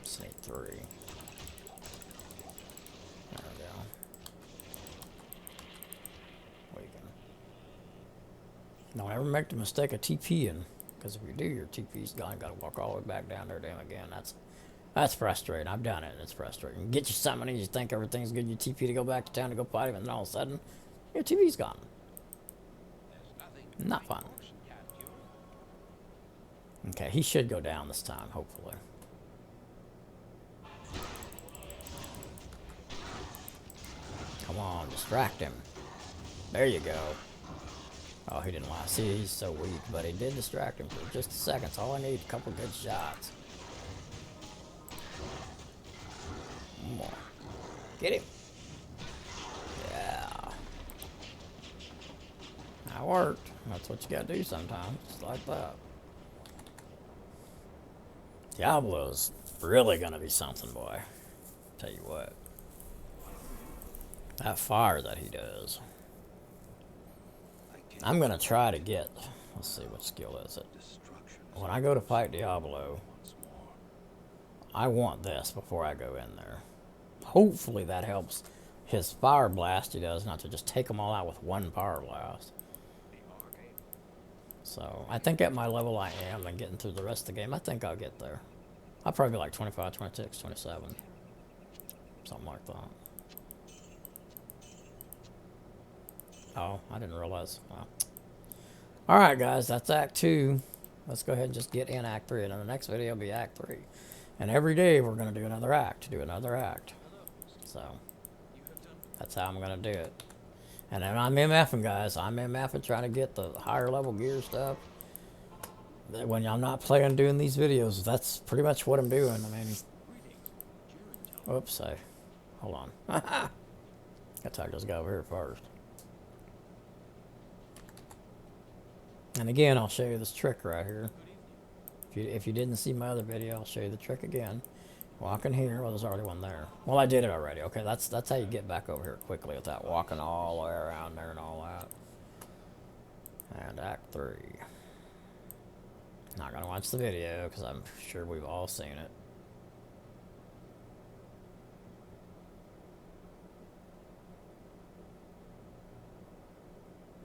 Speaker 1: Sneak 3. There we go. Don't ever make the mistake of TPing, because if you do, your TP's gone. You gotta walk all the way back down there to him again. That's frustrating. I've done it, and it's frustrating. Get your summoning, you think everything's good, you TP to go back to town to go fight him, and then all of a sudden, your TP's gone. Not fun. Okay, he should go down this time, hopefully. Come on, distract him. There you go. Oh, he didn't lie. See, he's so weak, but he did distract him for just a second. So all I need, a couple good shots. More. Get him. Yeah. That worked. That's what you gotta do sometimes. Just like that. Diablo's really gonna be something, boy. Tell you what. That fire that he does. I'm gonna try to get. Let's see, what skill is it? When I go to fight Diablo, I want this before I go in there. Hopefully that helps his fire blast he does, not to just take them all out with one fire blast. So I think at my level I am, and getting through the rest of the game, I think I'll get there. I'll probably be like 25, 26, 27. Something like that. Oh, I didn't realize. Wow. Alright guys, that's Act 2. Let's go ahead and just get in Act 3. And in the next video will be Act 3. And every day we're going to do another act. So, that's how I'm going to do it. And then I'm MFing, guys. I'm MFing, trying to get the higher level gear stuff. When I'm not playing doing these videos, that's pretty much what I'm doing. I mean, oops, hold on. Gotta talk to this guy over here first. And again, I'll show you this trick right here. If you didn't see my other video, I'll show you the trick again. Walk in here. Well, there's already one there. Well, I did it already. Okay, that's how you get back over here quickly without walking all the way around there and all that. And Act 3. Not gonna watch the video because I'm sure we've all seen it.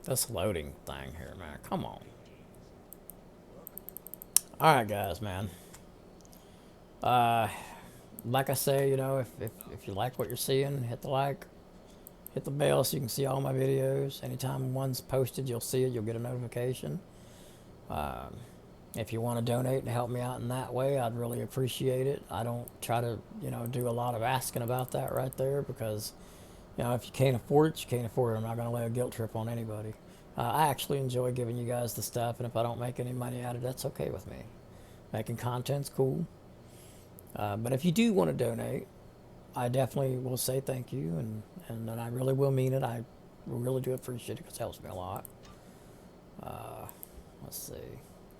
Speaker 1: This loading thing here, man. Come on. Alright, guys, man. Like I say, you know, if you like what you're seeing, hit the like. Hit the bell so you can see all my videos. Anytime one's posted, you'll see it. You'll get a notification. If you want to donate and help me out in that way, I'd really appreciate it. I don't try to, you know, do a lot of asking about that right there because, you know, if you can't afford it, you can't afford it. I'm not going to lay a guilt trip on anybody. I actually enjoy giving you guys the stuff, and if I don't make any money out of it, that's okay with me. Making content's cool. But if you do want to donate, I definitely will say thank you, and I really will mean it. I really do appreciate it because it helps me a lot. Let's see.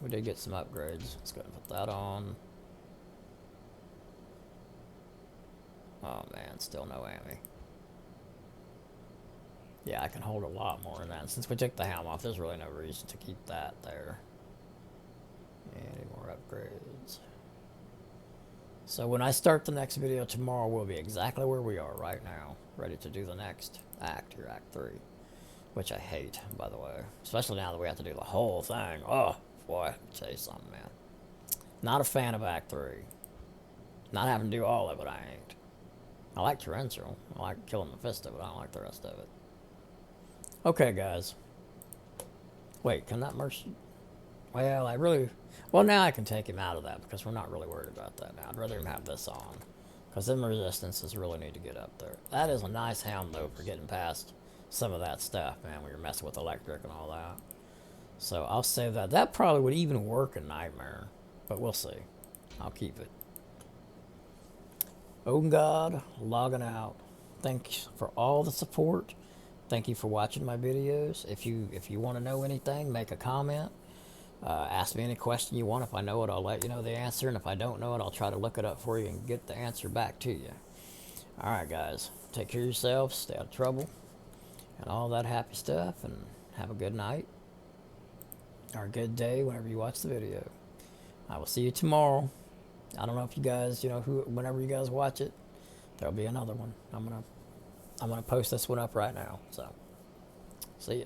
Speaker 1: We did get some upgrades. Let's go ahead and put that on. Oh man, still no ammo. Yeah, I can hold a lot more than that. Since we took the helm off, there's really no reason to keep that there. Any more upgrades? So when I start the next video tomorrow, we'll be exactly where we are right now, ready to do the next act, your Act 3. Which I hate, by the way. Especially now that we have to do the whole thing. Oh, boy, let me tell you something, man. Not a fan of Act 3. Not having to do all of it, I ain't. I like Torrential. I like killing Mephisto, but I don't like the rest of it. Okay, guys. Wait, can that merch... Well, I really... Well, now I can take him out of that because we're not really worried about that now. I'd rather him have this on. Because them resistances really need to get up there. That is a nice helm, though, for getting past some of that stuff, man, when you're messing with electric and all that. So I'll save that. That probably would even work in Nightmare. But we'll see. I'll keep it. Odin God, logging out. Thanks for all the support. Thank you for watching my videos. If you want to know anything, make a comment. Ask me any question you want. If I know it, I'll let you know the answer. And if I don't know it, I'll try to look it up for you and get the answer back to you. Alright, guys. Take care of yourselves. Stay out of trouble. And all that happy stuff. And have a good night. Or a good day whenever you watch the video. I will see you tomorrow. I don't know if you guys, whenever you guys watch it, there'll be another one. I'm gonna post this one up right now. So, see ya.